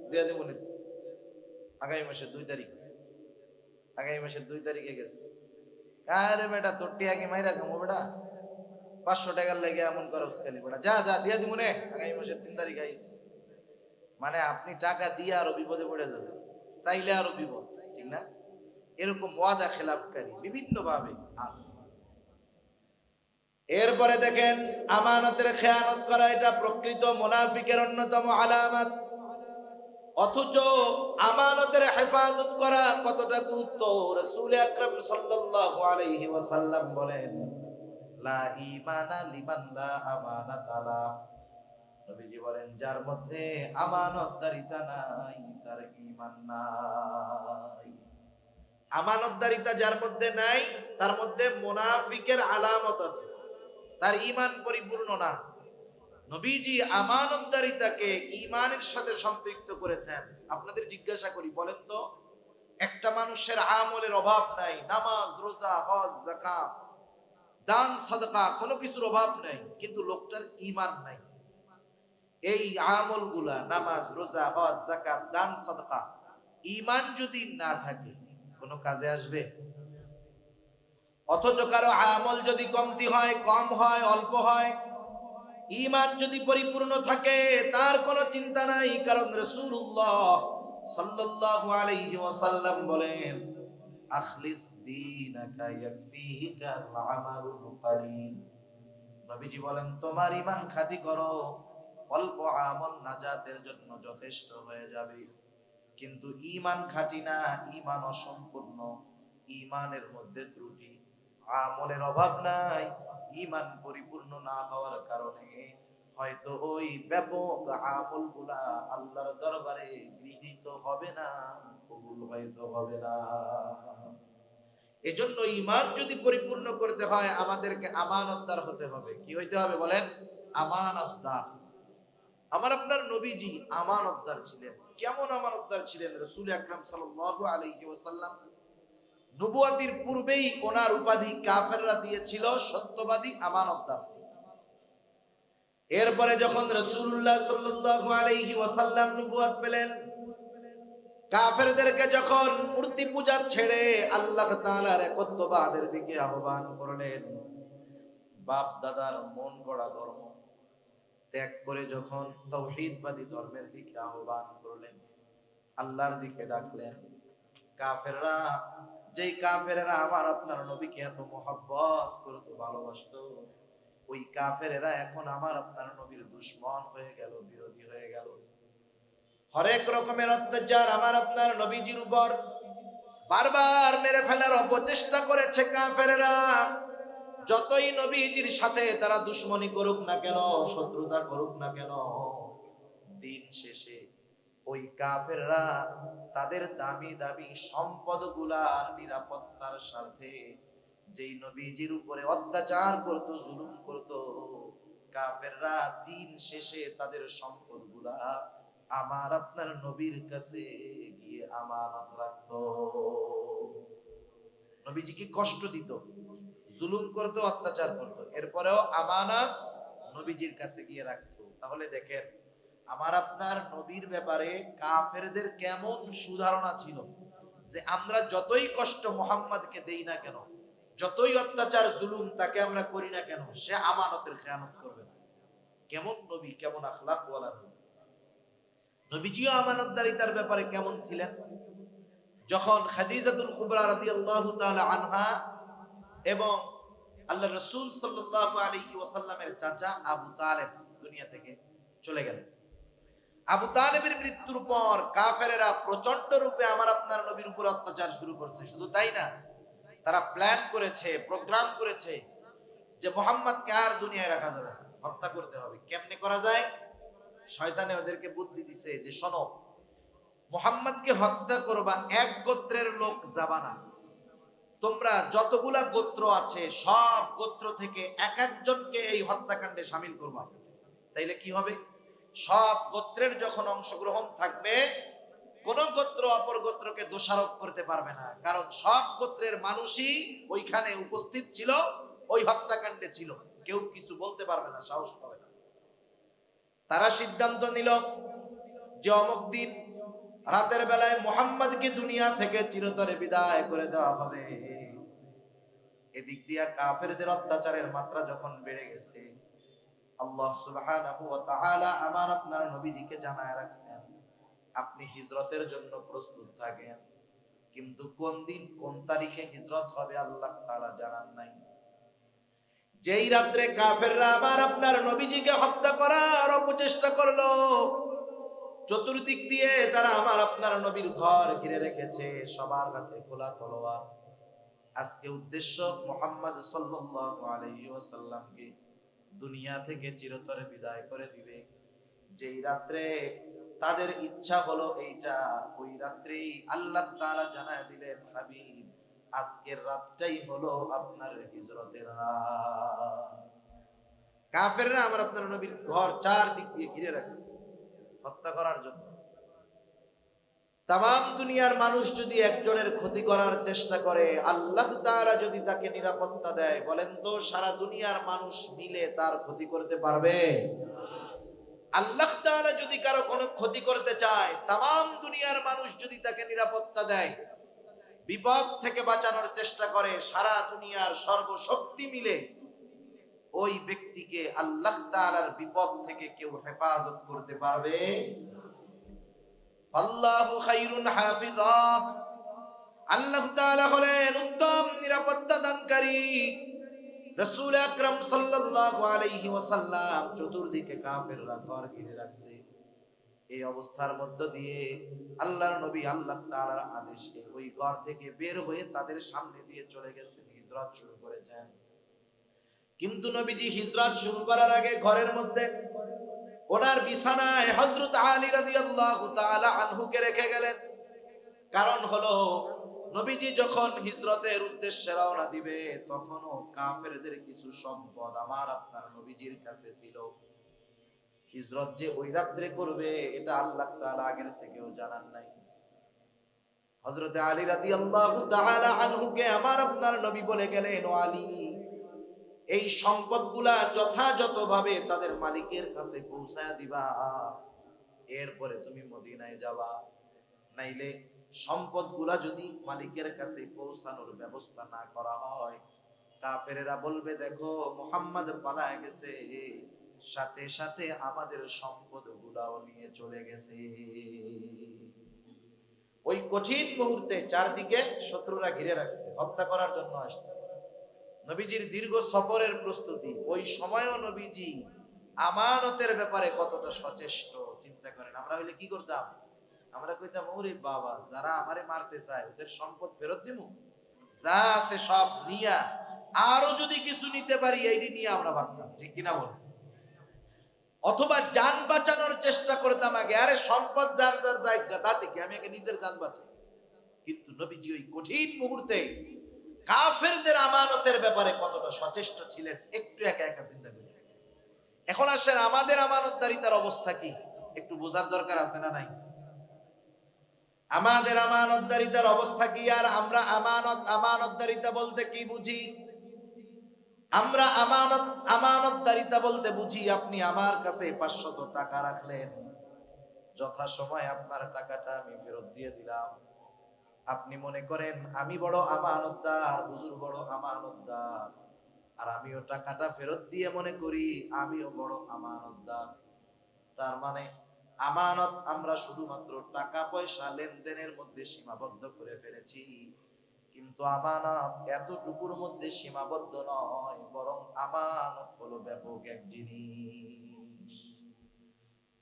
দিয়ে দেব না, আগামী মাসের 2 তারিখ, আগামী মাসের 2 তারিখে গেছে। আরে বেটা তোর টিয়া কি মাইরা খামো বেটা, 500 টাকার লেগে এমন করো খালি বেটা, যা যা দিয়ে দিব নে, আগামী মাসের 3 তারিখ আইস। মানে আপনি টাকা দিয়ে আরো বিপদে পড়ে যাবেন, চাইলে আরো বিপদ, ঠিক না? এরকম ওয়াদা খেলাফকারী বিভিন্ন ভাবে আছে। এরপরে দেখেন আমানতের খেয়ানত করা, এটা প্রকৃত মুনাফিকের অন্যতম আলামত। অথচ আমানতের হেফাজত করা কতটা গুরুত্ব, রাসূল আকরাম সাল্লাল্লাহু আলাইহি ওয়াসাল্লাম বলেন লা ঈমানা লিমান লা আমানাতা লা। নবীজি বলেন যার মধ্যে আমানতদারিতা নাই তার ঈমান নাই। আমানতদারিতা যার মধ্যে নাই তার মধ্যে মুনাফিকের আলামত আছে, তার ঈমান পরিপূর্ণ না। নবীজি আমানতদারিতাকে ঈমানের সাথে সম্পৃক্ত করেছেন। আপনাদের জিজ্ঞাসা করি, বলেন তো, একটা মানুষের আমলের অভাব নাই, নামাজ রোজা হজ যাকাত দান সাদকা কোনো কিছুর অভাব নাই, কিন্তু লোকটার ঈমান নাই। এই আমলগুলা নামাজ রোজা হজ যাকাত দান সাদকা, ঈমান যদি না থাকে কোনো কাজে আসবে? অথচ কারো আমল যদি কমতি হয়, কম হয়, অল্প হয়, ঈমান যদি পরিপূর্ণ থাকে তার কোনো চিন্তা নাই। কারণ রাসূলুল্লাহ সাল্লাল্লাহু আলাইহি ওয়াসাল্লাম বলেন আখলিস দীনাকা ইয়াকফিকাল আমালুল কলিল। নবীজি বলেন তোমার ঈমান খাঁটি করো, অল্প আমল নাজাতের জন্য যথেষ্ট হয়ে যাবে। কিন্তু ঈমান খাঁটি না, ঈমান অসম্পূর্ণ, ঈমানের মধ্যে ত্রুটি, আমলের অভাব নাই, ঈমান পরিপূর্ণ না হওয়ার কারণে হয়তো ওই ব্যাপক আমলগুলা আল্লাহর দরবারে গৃহীত হবে না, কবুল হয়তো হবে না। এজন্য ঈমান যদি পরিপূর্ণ করতে হয় আমাদেরকে আমানতদার হতে হবে। কি হইতে হবে বলেন? আমানতদার। আমার আপনার নবীজি আমানতদার ছিলেন। কেমন আমানতদার ছিলেন? রাসূল আকরাম সাল্লাল্লাহু আলাইহি ওয়াসাল্লাম নবুয়তির পূর্বেই ওনার উপাধি কাফেররা দিয়েছিল সত্যবাদী, আমানতদার। এরপরে যখন রাসূলুল্লাহ সাল্লাল্লাহু আলাইহি ওয়াসাল্লাম নবুয়ত পেলেন, কাফেরদেরকে যখন মূর্তি পূজা ছেড়ে আল্লাহ তাআলার একত্ববাদের দিকে আহ্বান করলেন, বাপ দাদার মন গড়া ধর্ম ত্যাগ করে যখন তাওহীদবাদী ধর্মের দিকে আহ্বান করলেন, আল্লাহর দিকে ডাকলেন, কাফেররা, যেই কাফেররা আমার আপনার নবীকে এত মহব্বত করত, ভালোবাসতো, ওই কাফেররা এখন আমার আপনার নবীর দুশমন হয়ে গেল, বিরোধী হয়ে গেল। হরেক রকমের অত্যাচার আমার আপনার নবীজির উপর বারবার মেরে ফেলার অপচেষ্টা করেছে কাফেররা। যতই নবীজির সাথে তারা দুশমনি করুক না কেন, শত্রুতা করুক না কেন, দিন শেষে ওই কাফেররা তাদের দামি দামি সম্পদগুলার নিরাপত্তার স্বার্থে যেই নবীজির উপরে অত্যাচার করত, জুলুম করত, কাফেররা দিন শেষে তাদের সম্পদগুলা আমার আপনার নবীর কাছে গিয়ে আমানত রাখতো। নবীজিকে কষ্ট দিত, জুলুম করতো, অত্যাচার করতো, এরপরেও আমানত নবীজির কাছে গিয়ে রাখতো। তাহলে দেখেন আমার আপনার নবীর ব্যাপারে কাফেরদের কেমন সুধারণা ছিল, যে আমরা যতই কষ্ট মুহাম্মদকে দেই না কেন, যতই অত্যাচার জুলুম তাকে আমরা করি না কেন, সে আমানতের খেয়ানত করবে না। কেমন নবী, কেমন আখলাক ওয়ালা নবী। নবীজিও আমানতদারিতার ব্যাপারে কেমন ছিলেন। যখন খাদিজাতুল কুবরা রাদিয়াল্লাহু তাআলা আনহা এবং আল্লাহ রাসূল সাল্লাল্লাহু আলাইহি ওয়াসাল্লামের চাচা আবু তালেব দুনিয়া থেকে চলে গেলেন, আবু তালেবের মৃত্যুর পর কাফেরেরা প্রচন্ড রূপে আমার আপনার নবীর উপর অত্যাচার শুরু করছে। শুধু তাই না, তারা প্ল্যান করেছে, প্রোগ্রাম করেছে যে মুহাম্মদকে আর দুনিয়ায় রাখা যাবে না, হত্যা করতে হবে। কেমনে করা যায়? শয়তানে ওদেরকে বুদ্ধি দিছে যে শোনো, মুহাম্মদকে হত্যা করবা, এক গোত্রের লোক যাবা না, তোমরা যতগুলা গোত্র আছে সব গোত্র থেকে এক একজনকে এই হত্যাকাণ্ডে শামিল করবা। তাইলে কি হবে? সব গোত্রের যখন অংশগ্রহণ থাকবে, কোন গোত্র অপর গোত্রকে দোষারোপ করতে পারবে না, কারণ সব গোত্রের মানুষই ওইখানে উপস্থিত ছিল, ওই হত্যাকাণ্ডে ছিল, কেউ কিছু বলতে পারবে না, সাহস পাবে না। তারা সিদ্ধান্ত নিল যে অমুক দিন রাতের বেলায় মুহাম্মদকে দুনিয়া থেকে চিরতরে বিদায় করে দেওয়া হবে। এদিক দিয়া কাফেরদের অত্যাচারের মাত্রা যখন বেড়ে গেছে, আল্লাহ সুবহানাহু ওয়া তাআলা আমার আপনার নবীজিকে জানায় রাখছেন, আপনি হিজরতের জন্য প্রস্তুত থাকেন, কিন্তু কোন দিন কোন তারিখে হিজরত হবে আল্লাহ তাআলা জানান নাই। যেই রাত্রে কাফেররা আমার আপনার নবীজিকে হত্যা করার অপচেষ্টা করলো, চতুর্দিক দিয়ে তারা আমার আপনার নবীর ঘর ঘিরে রেখেছে, সবার হাতে খোলা তলোয়ার। আজকে উদ্দেশ্য মুহাম্মদ সাল্লাল্লাহু আলাইহি ওয়াসাল্লামকে দুনিয়া থেকে চিরতরে বিদায় করে দিবে। যেই রাত্রে তাদের ইচ্ছা হলো এইটা, ওই রাত্রেই আল্লাহ তাআলা জানায় দিলেন, হাবিব আজকের রাতটাই হলো আপনার হিজরতের রাত। কাফেররা আমার আপনার নবীর ঘর চারদিক দিয়ে ঘিরে রাখছে হত্যা করার জন্য। তাম দুনিয়ার মানুষ যদি একজনের ক্ষতি করার চেষ্টা করে, আল্লাহ তাআলা যদি তাকে নিরাপত্তা দেয়, বলেন তো সারা দুনিয়ার মানুষ মিলে তার ক্ষতি করতে পারবে? আল্লাহ তাআলা যদি কারো কোনো ক্ষতি করতে চায়, তাম দুনিয়ার মানুষ যদি তাকে নিরাপত্তা দেয়, বিপদ থেকে বাঁচানোর চেষ্টা করে, সারা দুনিয়ার সর্বশক্তি মিলে ওই ব্যক্তিকে আল্লাহ তাআলার বিপদ থেকে কেউ হেফাজত করতে পারবে? আল্লাহু খায়রুন হাফিজা, আল্লাহ তাআলা হলেন উত্তম নিরাপত্তা দানকারী। রাসূল আকরাম সাল্লাল্লাহু আলাইহি ওয়াসাল্লাম চতুর্দিকে কাফেররা ঘর ঘিরে রাখছে। এই অবস্থার মধ্য দিয়ে আল্লাহর নবী আল্লাহ তাআলার আদেশে ওই ঘর থেকে বের হয়ে তাদের সামনে দিয়ে চলে গেছেন, হিজরত শুরু করেছেন। কিন্তু নবীজি হিজরত শুরু করার আগে ঘরের মধ্যে ওনার বিছানায় হযরত আলী রাদিয়াল্লাহু তাআলা আনহুকে রেখে গেলেন। কারণ হলো নবীজি যখন হিজরতের উদ্দেশ্যে রওনা দিবে, তখনও কাফেরদের কিছু সম্পদ আমার আপনার নবীজির কাছে ছিল। হিজরত যে ওই রাত্রে করবে এটা আল্লাহ তাআলা আগের থেকেও জানান নাই। হযরত আলী রাদিয়াল্লাহু তাআলা আনহুকে আমার আপনার নবী বলে গেলেন, ও আলী, এই সম্পদগুলা যথাযথভাবে তাদের মালিকের কাছে পৌঁছায়া দিবা, এরপরে তুমি মদিনায় যাবা। নাইলে সম্পদগুলা যদি মালিকের কাছে পৌঁছানোর ব্যবস্থা না করা হয়, কাফেরেরা বলবে দেখো মুহাম্মদ পালায় গেছে, সাথে সাথে আমাদের সম্পদগুলাও নিয়ে চলে গেছে। ওই কঠিন মুহূর্তে চারদিকে শত্রুরা ঘিরে রাখছে, হত্যা করার জন্য আসছে। নবীজির দীর্ঘ সফরের প্রস্তুতি, ওই সময়ও নবীজি আমানতের ব্যাপারে কতটা সচেষ্ট চিন্তা করেন। আমরা হইলে কি করতাম? আমরা কইতাম, ওরে বাবা, যারা আমারে মারতে চায় ওদের সম্পদ ফেরত দিমু, যা আছে সব নিয়া আরো যদি কিছু নিতে পারি এইটি নিয়ে আমরা ভাবতাম, ঠিক কিনা বল? অথবা জান বাঁচানোর চেষ্টা করতাম আগে, আরে সম্পদ যার যার জায়গা, তাতে কি, আমি আগে নিজের জান বাঁচাই। কিন্তু নবীজি ওই কঠিন মুহূর্তে কাফেরদের আমানতের ব্যাপারে কতটা সচেষ্ট ছিলেন একটু একা একা চিন্তা করি। এখন আসেন আমাদের আমানতদারিতার অবস্থা কি একটু বোঝার দরকার আছে না নাই? আমাদের আমানতদারিতার অবস্থা কি? আর আমরা আমানতদারিতা বলতে কি বুঝি? আমরা আমানতদারিতা বলতে বুঝি আপনি আমার কাছে 500 টাকা রাখলেন, যথাসময়ে আপনার টাকাটা আমি ফেরত দিয়ে দিলাম। আপনি মনে করেন আমি বড় আমানতদার, হুজুর বড় আমানতদার, আর আমিও টাকাটা ফেরত দিয়ে মনে করি আমিও বড় আমানতদার। তার মানে আমানত আমরা শুধুমাত্র টাকা পয়সা লেনদেনের মধ্যে সীমাবদ্ধ করে ফেলেছি, কিন্তু আমানত এতটুকুর মধ্যে সীমাবদ্ধ নয়, বরং আমানত হলো ব্যাপক এক জিনিস।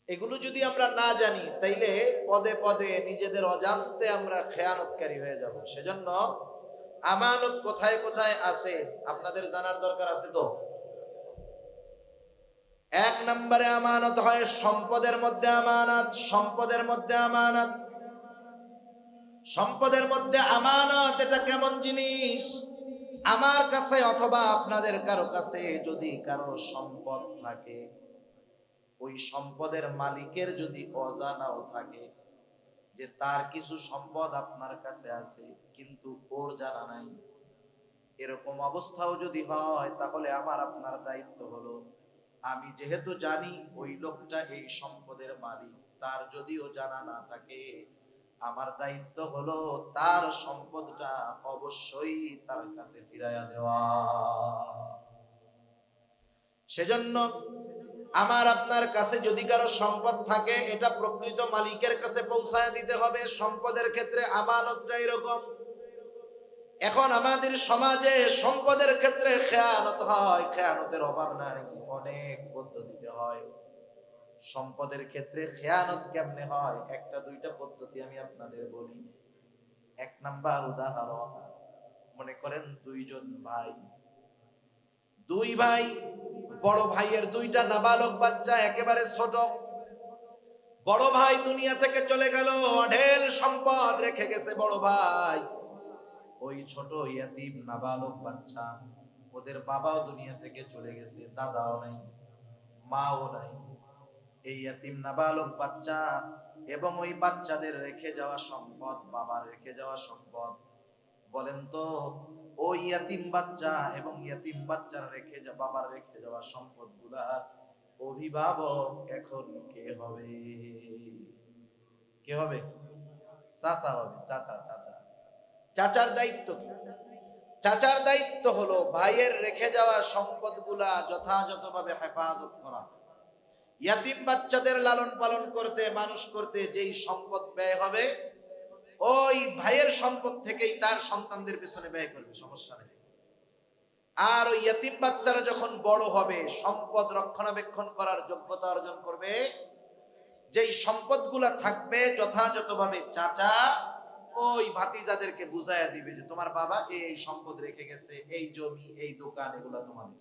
এগুলো যদি আমরা না জানি তাইলে পদে পদে নিজেদের অজান্তে আমরা খেয়ানতকারী হয়ে যাব। সেজন্য আমানত কোথায় কোথায় আছে আপনাদের জানার দরকার আছে। তো 1 নম্বরে আমানত হয় সম্পদের মধ্যে আমানত। সম্পদের মধ্যে আমানত, সম্পদের মধ্যে আমানত এটা কেমন জিনিস? আমার কাছে অথবা আপনাদের কারো কাছে যদি কারো সম্পদ থাকে, ওই সম্পদের মালিকের যদি অজানাও থাকে যে তার কিছু সম্পদ আপনার কাছে আছে কিন্তু ওর জানা নাই, এরকম অবস্থাও যদি হয়, তাহলে আমার আপনার দায়িত্ব হলো, আমি যেহেতু জানি ওই লোকটা এই সম্পদের মালিক, তার যদিও জানা না থাকে, আমার দায়িত্ব হলো তার সম্পদটা অবশ্যই তার কাছে ফিরাইয়া দেওয়া। সেজন্য আমার আপনার কাছে যদি কারো সম্পদ থাকে, এটা প্রকৃত মালিকের কাছে পৌঁছায় দিতে হবে। সম্পদের ক্ষেত্রে আমানতটা এরকম। এখন আমাদের সমাজে সম্পদের ক্ষেত্রে খেয়ানত হয়, খেয়ানতের অভাব নাই, অনেক পদ্ধতিতে হয়। সম্পদের ক্ষেত্রে খেয়ানত কেমনে হয়, একটা দুইটা পদ্ধতি আমি আপনাদের বলি। 1 নাম্বার উদাহরণ, মনে করেন দুই ভাই, বড় ভাইয়ের 2টা নাবালক বাচ্চা, একেবারে ছোট। বড় ভাই দুনিয়া থেকে চলে গেল, অঢেল সম্পদ রেখে গেছে বড় ভাই। ওই ছোট ইয়াতিম নাবালক বাচ্চা, ওদের বাবাও দুনিয়া থেকে চলে গেছে, দাদাও নাই, মাও নাই। এই ইয়াতিম নাবালক বাচ্চা এবং ওই বাচ্চাদের রেখে যাওয়া সম্পদ, বাবার রেখে যাওয়া সম্পদ, বলেন তো ওই ইয়াতিম বাচ্চা এবং ইয়াতিম বাচ্চার বাবার রেখে যাওয়া সম্পদ গুলার অভিভাবক এখন কে হবে? কে হবে? চাচা হবে। চাচার দায়িত্ব কি? চাচার দায়িত্ব হলো ভাইয়ের রেখে যাওয়া সম্পদগুলা যথাযথভাবে হেফাজত করা। ইয়াতিম বাচ্চাদের লালন পালন করতে, মানুষ করতে যেই সম্পদ ব্যয় হবে, ওই ভাইয়ের সম্পদ থেকেই তার সন্তানদের পিছনে ব্যয় করবে, সমস্যা নেই। আর ওই ইয়াতিম বাচ্চারা যখন বড় হবে, সম্পদ রক্ষণাবেক্ষণ করার যোগ্যতা অর্জন করবে, যেই সম্পদগুলা থাকবে যথাযথভাবে চাচা ওই ভাতিজাদেরকে বুঝাইয়া দিবে যে তোমার বাবা এই সম্পদ রেখে গেছে, এই জমি, এই দোকান, এগুলা তোমাদের।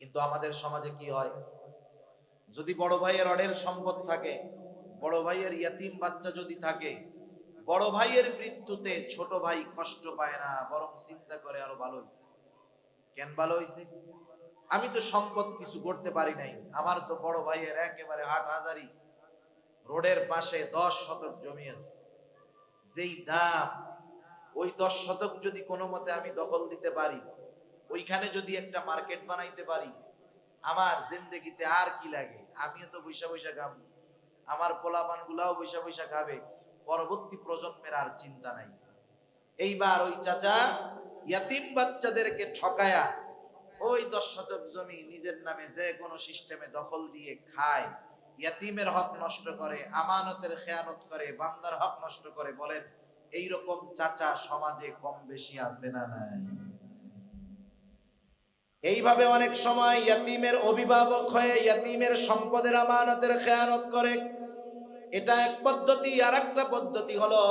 কিন্তু আমাদের সমাজে কি হয়, যদি বড় ভাইয়ের অঢেল সম্পদ থাকে, বড় ভাইয়ের ইয়াতিম বাচ্চা যদি থাকে, বড় ভাইয়ের মৃত্যুতে ছোট ভাই কষ্ট পায় না, বরং চিন্তা করে আরো ভালো হয়েছে। কেন ভালো হয়েছে? আমি তো সম্পদ কিছু করতে পারি নাই, আমার তো বড় ভাইয়ের একেবারে হাটহাজারি রোডের পাশে 10 শতক জমি আছে, যেই দাম, ওই 10 শতক যদি কোনো মতে আমি দখল দিতে পারি, ওইখানে যদি একটা মার্কেট বানাইতে পারি, আমার জিন্দেগিতে আর কি লাগে? আমিও তো বৈশা বৈশা খাবো, আমার পোলাপান গুলাও বৈশা বৈশা খাবে, পরবর্তী প্রজন্মের আর চিন্তা নাই। এইবার ওই চাচা ইয়াতিম বাচ্চাদেরকে ঠকায়া ওই 10 শতক জমি নিজের নামে যে কোনো সিস্টেমে দখল দিয়ে খায়, ইয়াতিমের হক নষ্ট করে, আমানতের খেয়ানত করে, বান্দার হক নষ্ট করে। বলেন এইরকম চাচা সমাজে কম বেশি আছে না নাই? এইভাবে অনেক সময় ইয়াতিমের অভিভাবক হয়ে ইয়াতিমের সম্পদের আমানতের খেয়ানত করে। এটা এক পদ্ধতি। আর একটা পদ্ধতি হলো,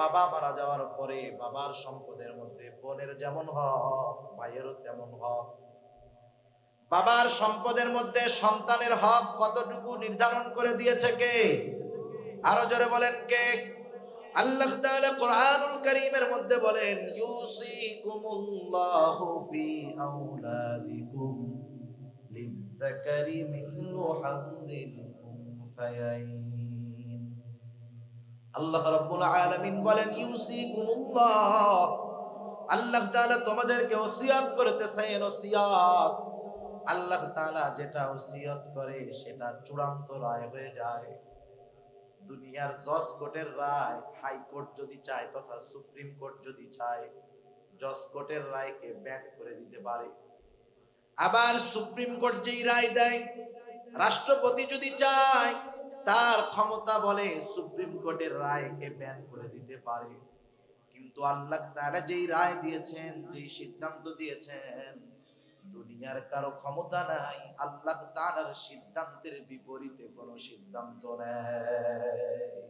বাবা মারা যাওয়ার পরে বাবার সম্পদের মধ্যে বোনের যেমন হক, ভাইয়েরও তেমন হক। বাবার সম্পদের মধ্যে সন্তানের হক কতটুকু নির্ধারণ করে দিয়েছে কে? আরো জোরে বলেন কে? আল্লাহ তাআলা কোরআনুল কারীমের মধ্যে বলেন, ইউসিকুমুল্লাহু ফি আওলাদিকুম লিযযাকারি মিসলু হাযযিল উনসায়াইন। আল্লাহ রাব্বুল আলামিন বলেন, ইউসিকুমুল্লাহ, আল্লাহ তাআলা তোমাদেরকে ওসিয়ত করতেছেন। ওসিয়ত, আল্লাহ তাআলা যেটা ওসিয়ত করে সেটা চূড়ান্ত রায় হয়ে যায়। দুনিয়ার জজ কোর্টের রায় হাইকোর্ট যদি চায় তথা সুপ্রিম কোর্ট যদি চায়, জজ কোর্টের রায়কে ব্যাক করে দিতে পারে। আবার সুপ্রিম কোর্ট যেই রায় দেয়, রাষ্ট্রপতি যদি চায় তার ক্ষমতা বলে সুপ্রিম কোর্টের রায়কে ব্যান করে দিতে পারে। কিন্তু আল্লাহ তাআলা যেই রায় দিয়েছেন, যেই সিদ্ধান্ত দিয়েছেন, দুনিয়ার কারো ক্ষমতা নাই আল্লাহ তাআলার সিদ্ধান্তের বিপরীতে কোনো সিদ্ধান্ত নেই।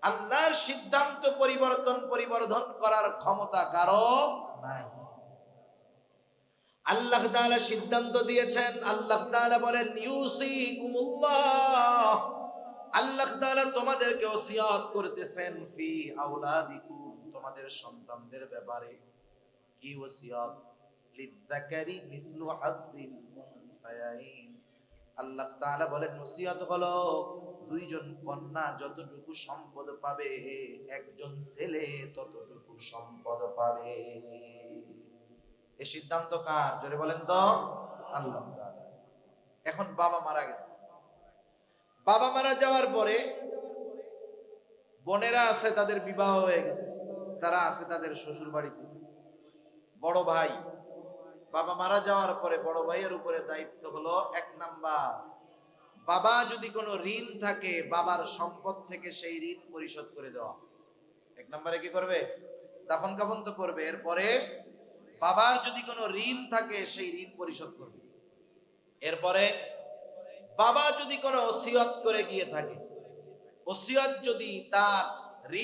আল্লাহর সিদ্ধান্ত পরিবর্তন করার ক্ষমতা কারো নাই। আল্লাহ তাআলা সিদ্ধান্ত দিয়েছেন। আল্লাহ তাআলা বলেন, ইউসিকুমুল্লাহ, আল্লাহ তাআলা তোমাদেরকে ওসিয়ত করতেছেন ফি আওলাদিকুম, তোমাদের সন্তানদের ব্যাপারে। কি ওসিয়ত? লিযযাকারি মিসলু হাযযিল উনসায়াইন। আল্লাহ তাআলা বলেন ওসিয়ত হলো দুইজন কন্যা যতটুকু সম্পদ পাবে, একজন ছেলে ততটুকু সম্পদ পাবে। এই সিদ্ধান্ত কার? জোরে বলেন তো। আল্লাহ তাআলা। এখন বাবা মারা গেছে, বাবা মারা যাওয়ার পরে বোনেরা আছে, তাদের বিবাহ হয়ে গেছে, তারা আছে তাদের শ্বশুর বাড়িতে। বড় ভাই, বাবা মারা যাওয়ার পরে বড় ভাইয়ের উপরে দায়িত্ব হলো, এক নাম্বার, বাবা যদি কোনো ঋণ থাকে বাবার সম্পদ থেকে সেই ঋণ পরিশোধ করে দেওয়া। এক নম্বরে কি করবে? দাফন কাফন তো করবে, এরপরে বাবার যদি কোনো ঋণ থাকে সেই ঋণ পরিশোধ করবে। এরপরে বাবা যদি কোনো ওসিয়ত করে গিয়ে থাকে, ওসিয়ত যদি তার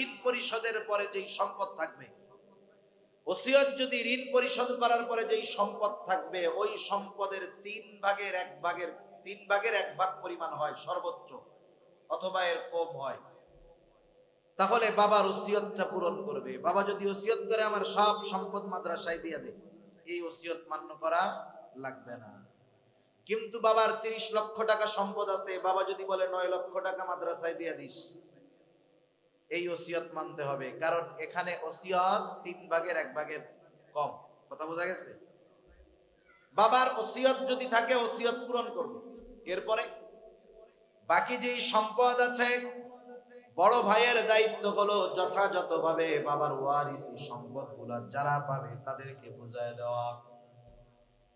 ঋণ পরিশোধের পরে যেই সম্পদ থাকবে, ওসিয়ত যদি ঋণ পরিশোধ করার পরে যেই সম্পদ থাকবে, ওই সম্পদের 3/1 পরিমাণ হয় সর্বোচ্চ, অথবা এর কম হয়, তাহলে বাবার ওসিয়তটা পূরণ করবে। বাবা যদি ওসিয়ত করে আমার সব সম্পদ মাদ্রাসায় দিয়ে দে, এই ওসিয়ত মান্য করা লাগবে না। কিন্তু বাবার 30 লক্ষ টাকা সম্পদ আছে, বাবা যদি বলে 9 লক্ষ টাকা মাদ্রাসায় দিয়ে দিস, এই ওসিয়ত মানতে হবে, কারণ এখানে ওসিয়ত 3/1 কম। কথা বোঝা গেছে? বাবার ওসিয়ত যদি থাকে ওসিয়ত পূরণ করবে। এরপরে বাকি যেই সম্পদ আছে, বড় ভাইয়ের দায়িত্ব হলো যথাযথভাবে বাবার ওয়ারিসি সম্পদগুলা যারা পাবে তাদেরকে বুঝায় দেওয়া।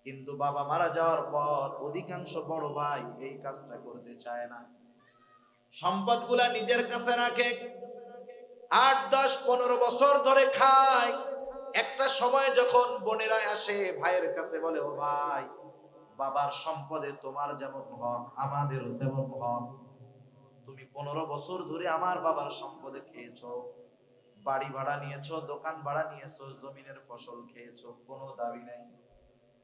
কিন্তু বাবা মারা যাওয়ার পর অধিকাংশ বড় ভাই এই কাজটা করতে চায় না, সম্পদগুলা নিজের কাছে রাখে, 8, 10, 15 বছর ধরে খায়। একটা সময় যখন বোনেরা আসে ভাইয়ের কাছে, বলে, ও ভাই, বাবার সম্পদে তোমার যেমন হক আমাদেরও তেমন হক। তুমি 15 বছর ধরে আমার বাবার সম্পদে খেয়েছো, বাড়ি ভাড়া নিয়েছো, দোকান ভাড়া নিয়েছো, জমিনের ফসল খেয়েছো, কোনো দাবি নাই।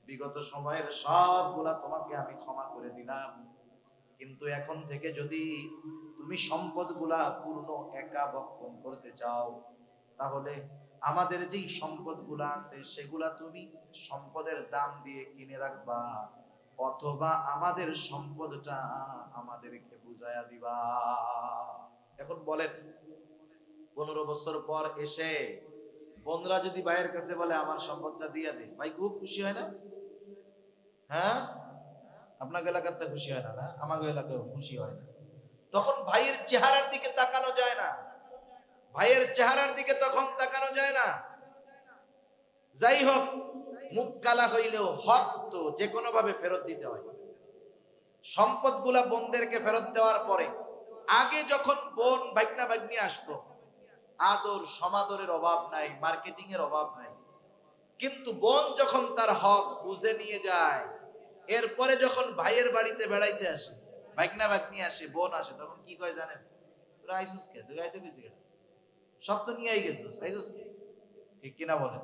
বিগত সময়ের সবগুলা তোমাকে আমি ক্ষমা করে দিলাম, কিন্তু এখন থেকে যদি তুমি সম্পদগুলা পূর্ণ একা ভক্ষণ করতে চাও, তাহলে আমাদের যেই সম্পদগুলা আছে সেগুলা তুমি সম্পদের দাম দিয়ে কিনে রাখবা, অথবা আমাদের সম্পদটা আমাদেরকে বুঝাইয়া দিবা। এখন বলেন, 15 বছর পর এসে বোনরা যদি ভাইয়ের কাছে বলে আমার সম্পদটা দিয়ে দে, ভাই খুব খুশি হয় না? হ্যাঁ, আপনার এলাকাতে খুশি হয় না? না, আমার এলাকায় খুশি হয় না। তখন ভাইয়ের চেহারার দিকে তাকানো যায় না, ভাইয়ের চেহারার দিকে তখন তাকানো যায় না। যাই হোক, মুখ কালা হইলেও হক তো যে কোনো ভাবে ফেরত দিতে হয়। সম্পদগুলা বোনদেরকে ফেরত দেওয়ার পরে, আগে যখন বোন ভাগনা ভাগ্নি আসতো, আদর সমাদরের অভাব নাই, মার্কেটিং এর অভাব নাই। কিন্তু বোন যখন তার হক বুঝে নিয়ে যায়, এরপরে যখন ভাইয়ের বাড়িতে বেড়াইতে আসে, ভাগনা ভাগ্নি আসে, বোন আসে, তখন কি কয় জানেন? তোরা আইসুস কে? তুই আইতে গেছিস কেন? সব তো নিয়ে গেছিস, আইসুস কে? ঠিক কিনা বলেন?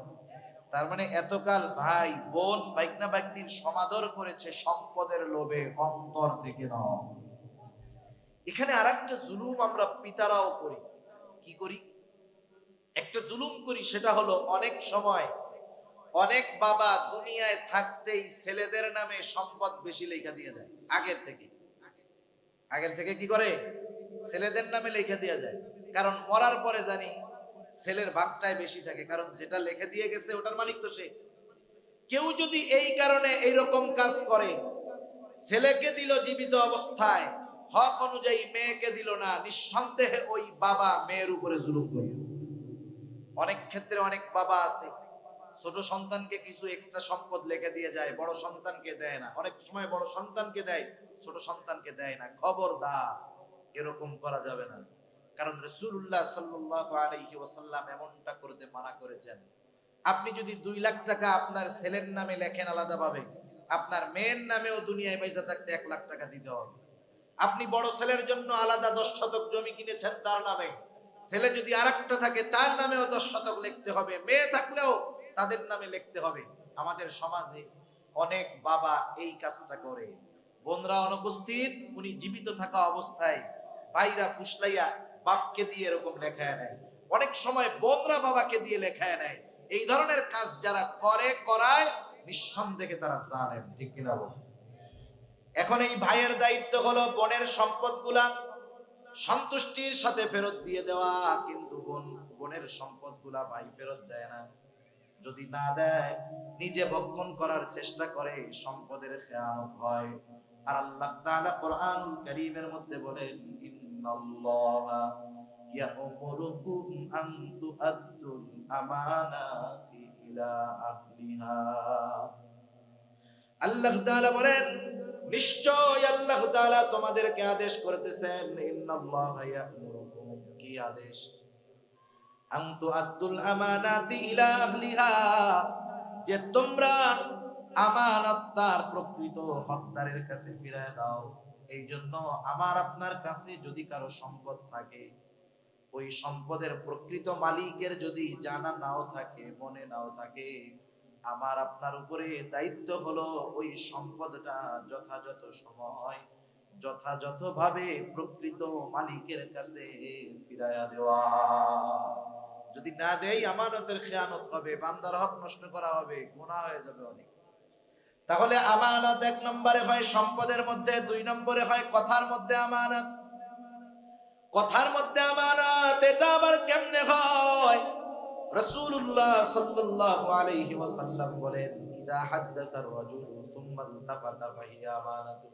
তার মানে এতকাল ভাই বোন ভাগনা ভাগ্নির সমাদর করেছে সম্পদের লোভে, অন্তর থেকে নয়। এখানে আরেকটা জুলুম আমরা পিতারাও করি। কি করি? একটা জুলুম করি, সেটা হলো অনেক সময় অনেক বাবা দুনিয়ায় থাকতেই ছেলেদের নামে সম্পদ বেশি লেখা দিয়ে যায়। আগের থেকে কি করে, ছেলেদের নামে লেখা দিয়ে যায়। কারণ মরার পরে জানি ছেলের ভাগটাই বেশি থাকে, কারণ যেটা লিখে দিয়ে গেছে ওটার মালিক তো সে। কেউ যদি এই কারণে এইরকম কাজ করে, ছেলেকে দিল জীবিত অবস্থায়, হক অনুযায়ী মেয়েকে দিল না, নিঃসন্দেহে ওই বাবা মেয়ের উপরে জুলুম করবে। অনেক ক্ষেত্রে অনেক বাবা আছে ছোট সন্তানকে কিছু এক্সট্রা সম্পদ লিখে দিয়ে যায়, বড় সন্তানকে দেয় না। অনেক সময় বড় সন্তানকে দেয়, ছোট সন্তানকে দেয় না। খবরদার, এরকম করা যাবে না। কারণ রাসূলুল্লাহ সাল্লাল্লাহু আলাইহি ওয়াসাল্লাম এমনটা করতে মানা করেছেন। আপনি যদি 2 লাখ টাকা আপনার ছেলের নামে লেখেন আলাদাভাবে, আপনার মেয়ের নামেও দুনিয়ায় পয়সা থাকতে 1 লাখ টাকা দিতে হবে। আপনি বড় ছেলের জন্য আলাদা 10 শতক জমি কিনেছেন তার নামে, ছেলে যদি আরেকটা থাকে তার নামেও 10 শতক লিখতে হবে, মেয়ে থাকলেও তাদের নামে লিখতে হবে। আমাদের সমাজে অনেক বাবা এই কাজটা করে। বোনরা অনুপস্থিত, উনি জীবিত থাকা অবস্থায় ভাইরা ফুসলাইয়া বাপকে দিয়ে এরকম লেখায় নেয়। অনেক সময় বোনরা বাবাকে দিয়ে লেখায় নেয়। এই ধরনের কাজ যারা করে, করায়, নিঃসন্দেহে তারা জালেম। ঠিক কিনা বল? এখন এই ভাইয়ের দায়িত্ব হলো বোনের সম্পদগুলা সন্তুষ্টির সাথে ফেরত দিয়ে দেওয়া, কিন্তু বোনের সম্পদগুলা ভাই ফেরত দেয় না। যদি না দেয়, নিজে ভক্ষণ করার চেষ্টা করে, সম্পদের খেয়ানত হয়। আর আল্লাহ তাআলা কোরআনুল কারীমের মধ্যে বলেন, ইন্নাল্লাহা ইয়া'মুরুকুম আন তুআদ্দুল আমানাতি ইলা আহলিহা। আল্লাহ তাআলা বলেন, নিশ্চয় আল্লাহ তাআলা তোমাদেরকে আদেশ করতেছেন, ইন্নাল্লাহা ইয়া'মুরুকুম, কি আদেশ? আন তুআদ্দুল আমানাতি ইলা আহলিহা, যে তোমরা আমানত তার প্রকৃত হকদারের কাছে ফিরিয়ে দাও। এই জন্য আমার আপনার কাছে যদি কারো সম্পদ থাকে, ওই সম্পদের প্রকৃত মালিকের যদি জানা নাও থাকে, মনে নাও থাকে, আমার আপনার উপরে দায়িত্ব হলো ওই সম্পদটা যথাযথ সময় যথাযথভাবে প্রকৃত মালিকের কাছে ফিরাইয়া দেওয়া। যদি না দেই, আমানতের খেয়ানত হবে, বান্দার হক নষ্ট করা হবে, গুনাহ হয়ে যাবে অনেক। তাহলে আমানত 1 নম্বরে হয় সম্পদের মধ্যে, 2 নম্বরে হয় কথার মধ্যে আমানত। কথার মধ্যে আমানত, এটা আবার কেমনে হয়? রাসূলুল্লাহ সাল্লাল্লাহু আলাইহি ওয়াসাল্লাম বলেন, ইদা হাদাসা আর-রাজুলু সুম্মা ইলতাফাতা ফাহিয়া আমানাতু।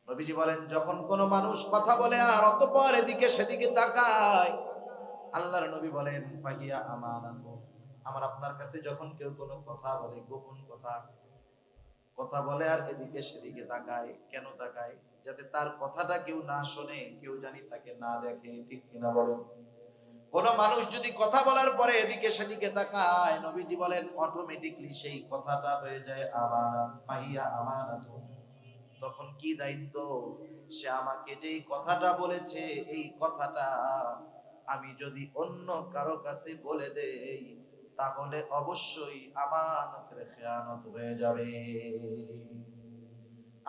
নবীজি বলেন, যখন কোন মানুষ কথা বলে আর অতঃপর এদিকে সেদিকে তাকায়, আল্লাহর নবী বলেন, ফাহিয়া আমানাতু। আমার আপনার কাছে যখন কেউ কোনো কথা বলে, গোপন কথা বলে আর এদিকে সেদিকে তাকায়, কেন তাকায়? যাতে তার কথাটা কেউ না শোনে, কেউ জানি তাকে না দেখে। ঠিক কিনা বলেন? কোন মানুষ যদি কথা বলার পরে এদিকে সেদিকে তাকায়, নবীজি বলেন অটোমেটিকলি সেই কথাটা হয়ে যায় আমানত, ফাহিয়া আমানাতুন। তখন কি দায়িত্ব? সে আমাকে যেই কথাটা বলেছে, এই কথাটা আমি যদি অন্য কারো কাছে বলে দেই, তাহলে অবশ্যই আমানতের খেয়ানত হয়ে যাবে।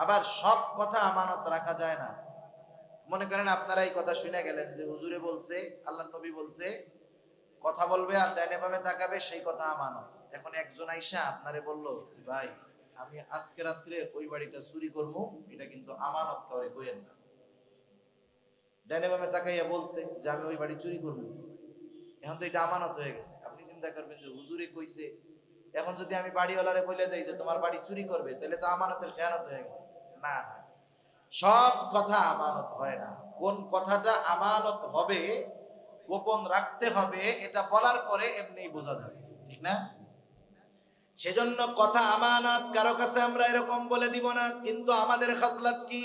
আবার সব কথা আমানত রাখা যায় না। মনে করেন আপনারা এই কথা শুনে গেলেন যে হুজুরে বলছে, আল্লাহর নবী বলছে, কথা বলবে আর ডাইনে বামে তাকাবে, সেই কথা আমানত। এখন একজন আইসা আপনারে বলল, ভাই আমি আজকে রাত্রে ওই বাড়িটা চুরি করবো, এটা কিন্তু আমানত, কাউরে কইেন না। ডাইনে বামে তাকাইয়া বলছে যে আমি ওই বাড়ি চুরি করবো, এখন তো এটা আমানত হয়ে গেছে। আপনি চিন্তা করবেন যে হুজুরে কইছে, এখন যদি আমি বাড়িওয়ালারে বলে দেই যে তোমার বাড়ি চুরি করবে, তাহলে তো আমানতের খেয়ানত হয়ে গেল। না না, সব কথা আমানত হয় না। কোন কথাটা আমানত হবে, গোপন রাখতে হবে, এটা বলার পরে এমনিই বোঝা যাবে। ঠিক না? সেজন্য কথা আমানত, কারো কাছে আমরা এরকম বলে দিব না। কিন্তু আমাদের খাসলাত কি?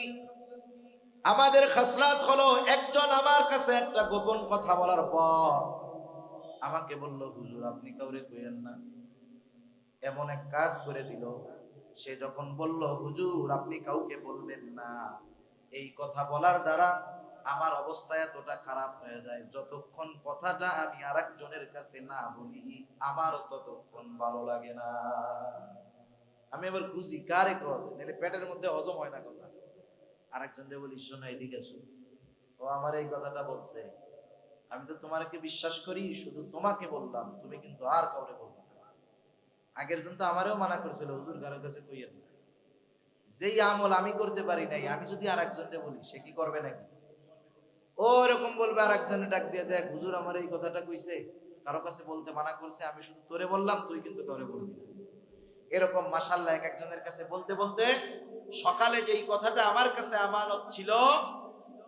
আমাদের খাসলাত হলো, একজন আমার কাছে একটা গোপন কথা বলার পর আমাকে বলল, হুজুর আপনি কাউরে কইেন না, এমন এক কাজ করে দিল। সে যখন বলল, হুজুর আপনি কাউকে বলবেন না, এই কথা বলার দ্বারা আমার অবস্থা এতটা খারাপ হয়ে যায়, যতক্ষণ কথাটা আমি আরেকজনের কাছে না বলি, আমারও ততক্ষণ ভালো লাগে না। আমি এবার খুঁজি কারে কয়, নাহলে পেটের মধ্যে হজম হয় না কথা। আরেকজনকে বলি, শোনো এদিকে শোনো, ও আমার এই কথাটা বলছে, আমি তো তোমাকে বিশ্বাস করি, শুধু তোমাকে বললাম, তুমি কিন্তু আর কাউরে বলবে না। আগের জন তো আমারও মানা করছিল, হুজুর কারো কাছে কইয়েন না। যেই আমল আমি করতে পারি নাই, আমি যদি আর একজনকে বলি সে কি করবে নাকি? ও এরকম বলবে, আর একজনে ডাক দিয়ে, দেখ হুজুর আমার এই কথাটা কইছে, কারো কাছে বলতে মানা করছে, আমি শুধু তোরে বললাম, তুই কিন্তু কাউরে বলবি না। এরকম মাশাআল্লাহ এক একজনের কাছে বলতে বলতে সকালে যেই কথাটা আমার কাছে আমানত ছিল,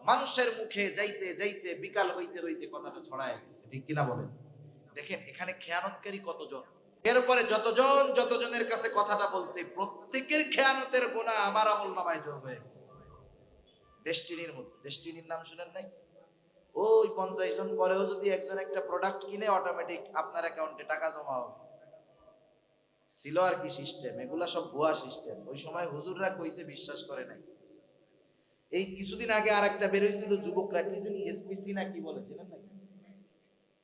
মানুষের মুখে যাইতে যাইতে বিকাল হইতে হইতে কথাটা ছড়ায় গেছে। ঠিক কিনা বলেন? দেখেন এখানে খেয়ানতকারী কতজন, এরপরে যতজনের কাছে কথাটা বলছে প্রত্যেকের খেয়ানতের গুনাহ আমার আমলনামায় যোগ হয়ে গেছে। ডেস্টিনির মধ্যে, ডেস্টিনির নাম শুনেন নাই? ওই 50 জন পরেও যদি একজন একটা প্রোডাক্ট কিনে অটোমেটিক আপনার অ্যাকাউন্টে টাকা জমা হবে। ছিল আর কি সিস্টেম, এগুলা সব ভুয়া সিস্টেম। ওই সময় হুজুররা কইছে, বিশ্বাস করে নাই। এই কিছুদিন আগে আর একটা বের হয়েছিল, যুবকরা কি জানি এসপিসি না কি বলেছিলেন নাকি,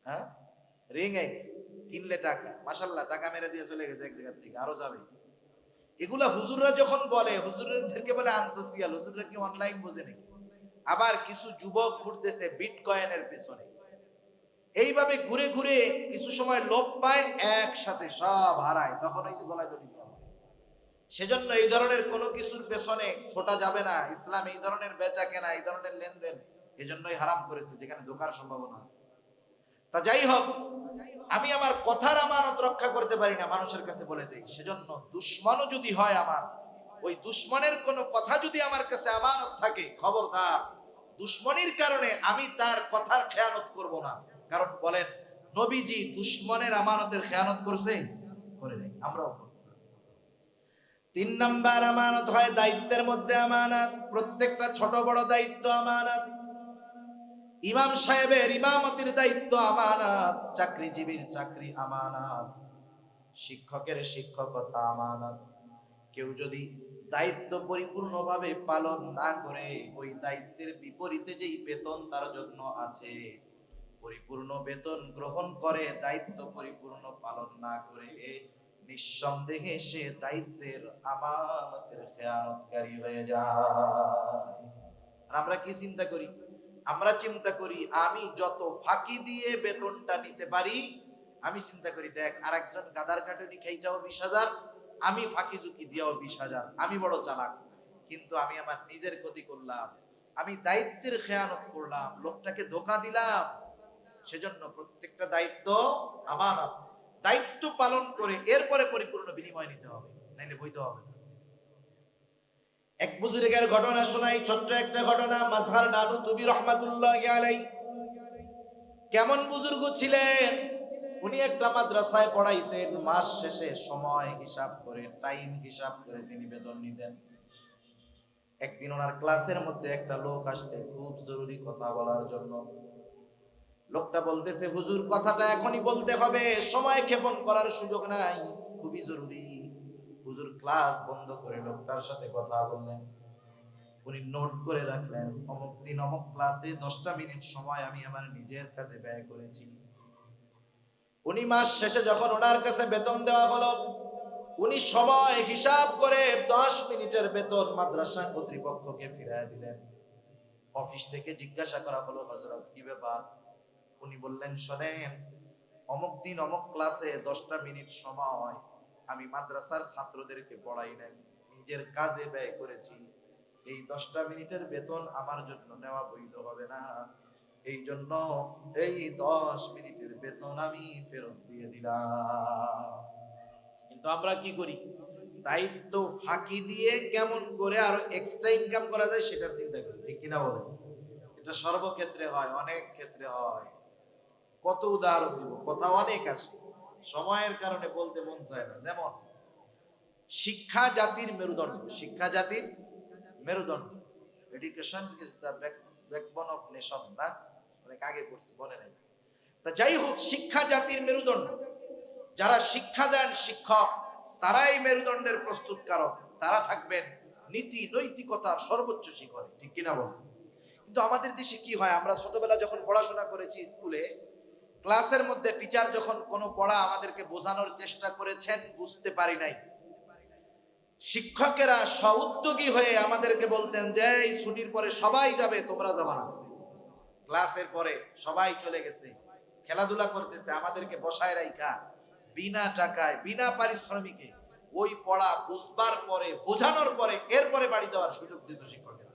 হ্যাঁ রিং এই কিনলে টাকা, মাশাআল্লাহ টাকা মেরে দিয়ে চলে গেছে এক জায়গা থেকে, আরো যাবে। এগুলা হুজুররা যখন বলে, হুজুরদেরকে বলে আনসোশিয়াল, হুজুররা কি অনলাইন বোঝে নাকি? আবার কিছু যুবক ঘুরতেছে বিটকয়েনের পেছনে, এইভাবে ঘুরে ঘুরে কিছু সময় লোভ পায়, একসাথে সব হারায়, তখন এই যে গলায় দড়ি দেওয়া হয়। সেজন্য এই ধরনের কোনো কিছুর পেছনে ছোটা যাবে না। ইসলাম এই ধরনের বেচা কেনা, এই ধরনের লেনদেন এজন্যই হারাম করেছে, যেখানে ধোঁকার সম্ভাবনা আছে। তা যাই হোক, আমি আমার কথার আমানত রক্ষা করতে পারি না, মানুষের কাছে বলে দেই। সেজন্য দুশ্মনও যদি হয় আমার, ওই দুশ্মনের কোনো কথা যদি আমার কাছে আমানত থাকে, খবরদার, দুশ্মনির কারণে আমি তার কথার খেয়ানত করব না। কারণ বলেন, নবীজি দুশ্মনের আমানতের খেয়ানত করছে? করে নাই, আমরাও করব না। 3 নাম্বার আমানত হয় দায়িত্বের মধ্যে আমানত। প্রত্যেকটা ছোট বড় দায়িত্ব আমানত। ইমাম সাহেবের ইমামতির দায়িত্ব আমানত, চাকরিজীবীর চাকরি আমানত, শিক্ষকের শিক্ষকতা আমানত। কেউ যদি দায়িত্ব পরিপূর্ণভাবে পালন না করে, ওই দায়িত্বের বিপরীতে যেই বেতন তার জন্য আছে, পরিপূর্ণ বেতন গ্রহণ করে দায়িত্ব পরিপূর্ণ পালন না করে, নিঃসন্দেহে সে দায়িত্বের আমানতের খেয়ানতকারী হয়ে যায়। আর আমরা কি চিন্তা করি? আমরা চিন্তা করি আমি যত ফাঁকি দিয়ে বেতনটা নিতে পারি, আমি চিন্তা করি দেখ আরেকজন গাদার কাটুনি খাইটাও 20,000, আমি ফাঁকি ঝুঁকি দিয়াও 20,000, আমি বড় চালাক। কিন্তু আমি আমার নিজের ক্ষতি করলাম, আমি দায়িত্বের খেয়ানত করলাম, লোকটাকে ধোঁকা দিলাম। সেজন্য প্রত্যেকটা দায়িত্ব আমানত, দায়িত্ব পালন করে এরপরে পরিপূর্ণ বিনিময় নিতে হবে, নাইলে বৈধ হবে না। এক বুজুর্গের ঘটনা শোনাই, ছোট্ট একটা ঘটনা। মাজহার নানুতুবি রহমাতুল্লাহি আলাইহি কেমন বুজুর্গ ছিলেন! উনি একটা মাদ্রাসায় পড়াইতেন, মাস শেষে সময় হিসাব করে, টাইম হিসাব করে তিনি বেতন নিতেন। একদিন ওনার ক্লাসের মধ্যে একটা লোক আসছে খুব জরুরি কথা বলার জন্য। লোকটা বলতেছে, হুজুর কথাটা এখনই বলতে হবে, সময় ক্ষেপণ করার সুযোগ নাই, খুবই জরুরি। হুজুর ক্লাস বন্ধ করে লোকটার সাথে কথা বললেন। উনি নোট করে রাখলেন, অমুক দিন অমুক ক্লাসে 10টা মিনিট সময় আমি আমার নিজের কাছে ব্যয় করেছি। উনি মাস শেষে যখন ওনার কাছে বেতন দেওয়া হলো, উনি সময় হিসাব করে 10 মিনিটের বেতন মাদ্রাসা কর্তৃপক্ষকে ফিরিয়ে দিলেন। অফিস থেকে জিজ্ঞাসা করা হলো, হযরত কি ব্যাপার? উনি বললেন, শোনেন, অমুক দিন অমুক ক্লাসে 10টা মিনিট সময় আমি মাদ্রাসার ছাত্রদেরকে পড়াই নাই, নিজের কাজে ব্যয় করেছি। এই 10টা মিনিটের বেতন আমার জন্য নেওয়া বৈধ হবে না, এই জন্য এই 10 মিনিটের বেতন আমি ফেরত দিয়ে দিলাম। কিন্তু আমরা কি করি? দায়িত্ব ফাঁকি দিয়ে কেমন করে আরো এক্সট্রা ইনকাম করা যায় সেটার চিন্তা করি। ঠিক কিনা বলেন? এটা সর্বক্ষেত্রে হয়, অনেক ক্ষেত্রে হয়। কত উদাহরণ দিব, কথা অনেক আসে, সময়ের কারণে বলতে মন চায় না। যেমন শিক্ষা জাতির মেরুদণ্ড, শিক্ষা জাতির মেরুদণ্ড। Education is the backbone of nation, না? অনেক আগে পড়ছি, মনে নাই। তা যাই হোক, শিক্ষা জাতির মেরুদণ্ড। যারা শিক্ষা দেন, শিক্ষক, তারাই মেরুদণ্ডের প্রস্তুতকারক। তারা থাকবেন নীতি নৈতিকতার সর্বোচ্চ শিখরে। ঠিক কিনা বলেন? কিন্তু আমাদের দেশে কি হয়, আমরা ছোটবেলা যখন পড়াশোনা করেছি স্কুলে, ক্লাসের মধ্যে টিচার যখন কোনো পড়া আমাদেরকে বোঝানোর চেষ্টা করেছেন, বুঝতে পারি নাই, শিক্ষকেরা স্বউদ্যোগী হয়ে আমাদেরকে বলতেন যে এই ছুটির পরে সবাই যাবে, তোমরা যাবা না। ক্লাসের পরে সবাই চলে গেছে, খেলাধুলা করতেছে, আমাদেরকে বসায় রাইখা বিনা টাকায় বিনা পারিশ্রমিকে ওই পড়া বুঝবার পরে বোঝানোর পরে এরপরে বাড়ি যাওয়ার সুযোগ দিত শিক্ষকেরা।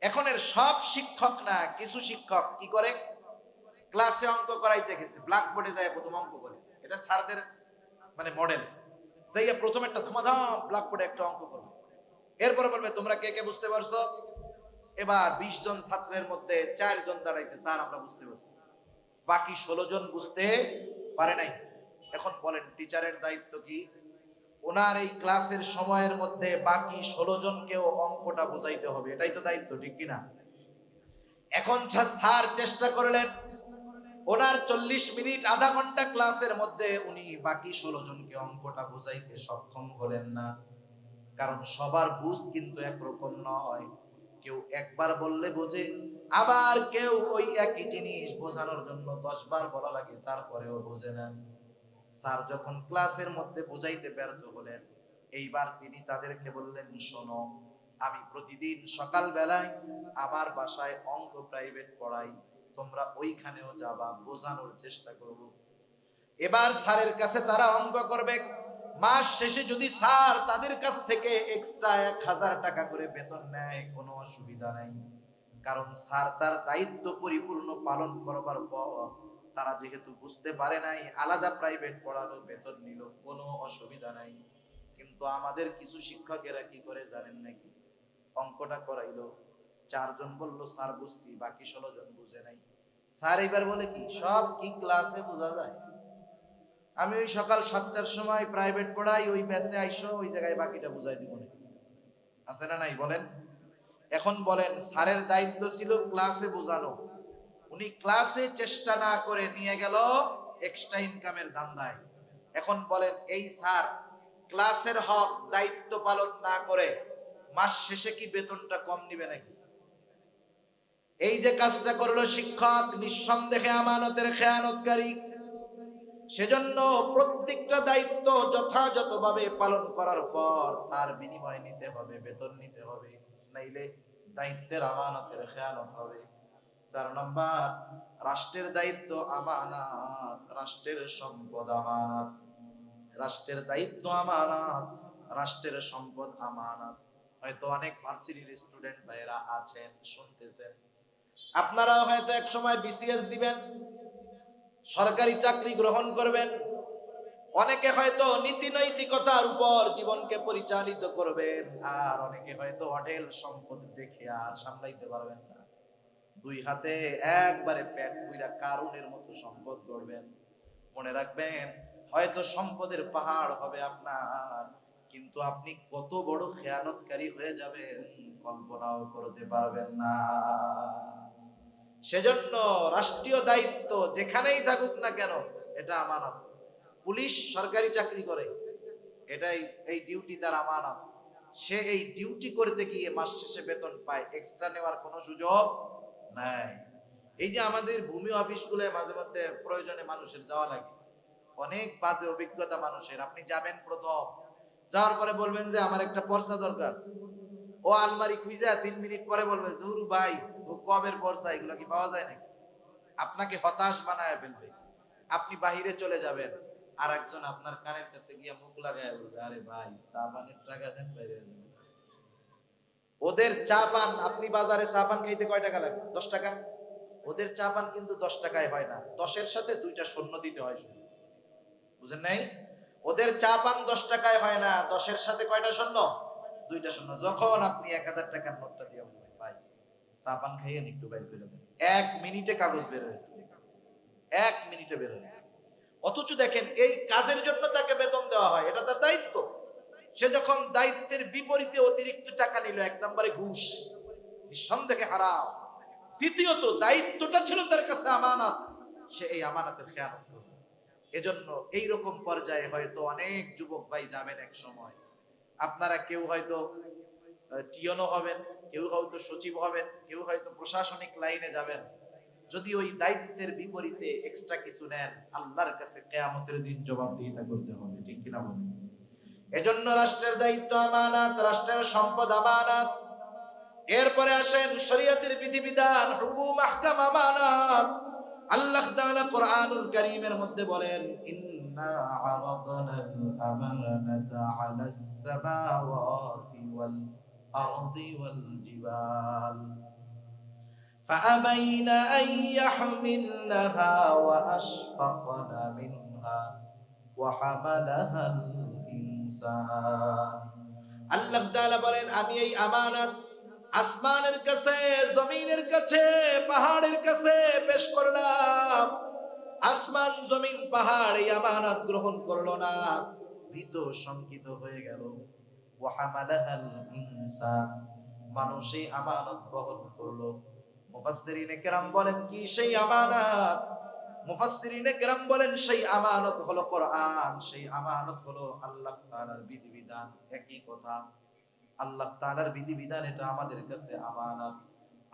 এখন এর সব শিক্ষক না, কিছু শিক্ষক কি করে, ক্লাসে অঙ্ক করাইতে গেছে, ব্ল্যাকবোর্ডে যায় প্রথম অঙ্ক করে, এটা স্যারদের মানে মডেল, যাইয়া প্রথম একটা ধুমাধাম ব্ল্যাকবোর্ডে একটা অঙ্ক করবে, এরপরে বলবে তোমরা কে কে বুঝতে পারছো। এবার 20 জন ছাত্রের মধ্যে 4 জন দাঁড়াইছে, স্যার আমরা বুঝতে পারছি, বাকি 16 জন বুঝতে পারে নাই। এখন বলেন টিচারের দায়িত্ব কি? ওনার এই ক্লাসের সময়ের মধ্যে বাকি 16 জনকেও অঙ্কটা বুঝাইতে হবে, এটাই তো দায়িত্ব, ঠিক কিনা? এখন স্যার চেষ্টা করলেন ওনার 40 মিনিট আধা ঘন্টা ক্লাসের মধ্যে উনি বাকি 16 জনকে অঙ্কটা বুঝাইতে সক্ষম হলেন না, কারণ সবার বুঝ কিন্তু একরকম নয়। কেউ একবার বললে বোঝে, আবার কেউ ওই একই জিনিস বোঝানোর জন্য 10 বার বলা লাগে তারপরেও বোঝে না। স্যার যখন ক্লাসের মধ্যে বুঝাইতে ব্যর্থ হলেন, এইবার তিনি তাদেরকে বললেন, শোনো, আমি প্রতিদিন সকাল বেলায় আমার বাসায় অঙ্ক প্রাইভেট পড়াই, তোমরা ওইখানেও যাবা, বোঝানোর চেষ্টা করব। এবার স্যারের কাছে তারা অঙ্ক করবে, মাস শেষে যদি স্যার তাদের কাছ থেকে এক্সট্রা 1000 টাকা করে বেতন নেয় কোনো অসুবিধা নাই, কারণ স্যার তার দায়িত্ব পরিপূর্ণ পালন করবার পর তারা যেহেতু বুঝতে পারে নাই, আলাদা প্রাইভেট পড়ালো, বেতন নিল, কোনো অসুবিধা নাই। কিন্তু আমাদের কিছু শিক্ষকেরা কি করে জানেন নাকি? অঙ্কটা করাইলো, 4 জন বলল স্যার বুঝছি, বাকি 16 জন বুঝে নাই। স্যার এবার বলে কি, সব কি ক্লাসে বোঝা যায়? আমি ওই সকাল 7টার সময় প্রাইভেট পড়াই, ওই ব্যাচে আইসো, ওই জায়গায় বাকিটা বুঝাই দিব না। আছে না নাই বলেন? এখন বলেন, স্যারের দায়িত্ব ছিল ক্লাসে বোঝানো, উনি ক্লাসে চেষ্টা না করে নিয়ে গেল এক্সট্রা ইনকামের ধান্দায়। এখন বলেন, এই স্যার ক্লাসের হক দায়িত্ব পালন না করে মাস শেষে কি বেতনটা কম নিবে নাকি? এই যে কাজটা করলো শিক্ষক, নিঃসন্দেহে আমানতের খেয়ানতকারী। সেজন্য প্রত্যেকটা দায়িত্ব যথাযথভাবে পালন করার পর তার বিনিময় নিতে হবে, বেতন নিতে হবে, নাইলে দায়িত্বের আমানতের খেয়ানত হবে। 4 নম্বর, রাষ্ট্রের দায়িত্ব আমানত, রাষ্ট্রের সম্পদ আমানত। রাষ্ট্রের দায়িত্ব আমানত, রাষ্ট্রের সম্পদ আমানত। হয়তো অনেক ভার্সিটির স্টুডেন্ট ভাইরা আছেন, শুনতেছেন, আপনারা হয়তো এক সময় বিসিএস দিবেন, সরকারি চাকরি গ্রহণ করবেন, অনেকে হয়তো নীতি নৈতিকতার উপর জীবনকে পরিচালিত করবেন, আর অনেকে হয়তো অঢেল সম্পদ দেখে আর সামলাইতে পারবেন না, 2 হাতে একবারে পেট পুইরা কারুনের মতো সম্পদ গড়বেন। মনে রাখবেন, হয়তো সম্পদের পাহাড় হবে আপনার, কিন্তু আপনি কত বড় খেয়ানতকারী হয়ে যাবেন কল্পনাও করতে পারবেন না। সেজন্য রাষ্ট্রীয় দায়িত্ব যেখানেই থাকুক না কেন, এটা আমানত। পুলিশ সরকারি চাকরি করে, এটাই, এই ডিউটি তার আমানত। সে এই ডিউটি করতে গিয়ে মাস শেষে বেতন পায়, এক্সট্রা নেওয়ার কোনো সুযোগ নাই। এই যে আমাদের ভূমি অফিসগুলোয় মাঝে মধ্যে প্রয়োজনে মানুষের যাওয়া লাগে, অনেক বাজে অভিজ্ঞতা মানুষের। আপনি যাবেন, প্রথম যাওয়ার পরে বলবেন যে আমার একটা পর্চা দরকার, ও আলমারি খুঁজে 3 মিনিট পরে বলবে, দূর ভাই, ও কবের পর্চা, এগুলো কি পাওয়া যায় নাকি? আপনাকে হতাশ বানায় ফেলবে। আপনি বাহিরে চলে যাবেন, আর একজন আপনার কানের কাছে গিয়ে মুখ লাগায় বলবে, আরে ভাই চা পানের টাকা দেন, বাইরে যান। ওদের চা পান, আপনি বাজারে চা পান খাইতে কয় টাকা লাগে? 10 টাকা। ওদের চা পান কিন্তু 10 টাকায় হয় না, 10-এর সাথে 2টা শূন্য দিতে হয় শুধু, বুঝেন নাই? ওদের চা পান 10 টাকায় হয় না, 10-এর সাথে কয়টা শূন্য? 2টা শূন্য। যখন আপনি 1000 টাকার নোটটা দিয়ে বলবেন, ভাই চা পান খাইয়েন, একটু বাইর করে দেন, 1 মিনিটে কাগজ বের হয়ে যাবে, 1 মিনিটে বের হয়ে যাবে। অথচ দেখেন, এই কাজের জন্য তাকে বেতন দেওয়া হয়, এটা তার দায়িত্ব। সে যখন দায়িত্বের বিপরীতে অতিরিক্ত টাকা নিল, 1 নম্বরে ঘুষ, নিঃসন্দেহে হারাম। দ্বিতীয়ত, দায়িত্বটা ছিল তার কাছে আমানত, সে এই আমানতের খেয়ানত করল। এজন্য এইরকম পর্যায়ে হয়তো অনেক যুবক ভাই যাবেন এক সময়, আপনারা কেউ হয়তো টিওনো হবেন, কেউ হয়তো সচিব হবেন, কেউ হয়তো প্রশাসনিক লাইনে যাবেন। যদি ওই দায়িত্বের বিপরীতে এক্সট্রা কিছু নেন, আল্লাহর কাছে কিয়ামতের দিন জবাবদিহিতা করতে হবে, ঠিক কিনা বলেন? এজন্য রাষ্ট্রের দায়িত্ব আমানত, রাষ্ট্রের সম্পদ আমানত। এরপরে আসেন শরীয়তের বিধিবিধান, হুকুম আহকাম আমানত। আল্লাহ তাআলা কোরআনুল কারীমের মধ্যে বলেন, ইন্না আরাদনাল আমানাতা আলাস সামাওয়াতি ওয়াল আরদি ওয়াল জিবাল فأبين أن يحملنها وأشفقن منها وحملها الإنسان আল্লাহ তাআলা বলেন আমি এই আমানত আসমানের কাছে জমিনের কাছে পাহাড়ের কাছে পেশ করলাম আসমান জমিন পাহাড় এই আমানত গ্রহণ করলো না ভীত শঙ্কিত হয়ে গেল ওয়া হামালাহাল ইনসান মানুষ এই আমানত বহন করলো মুফাসসিরিনে কেরাম বলেন কি সেই আমানত মুফাসসিরিনে কেরাম বলেন সেই আমানত হলো কোরআন সেই আমানত হলো আল্লাহ তাআলার বিধিবিধান একই কথা আল্লাহ তাআলার বিধিবিধান এটা আমাদের কাছে আমানত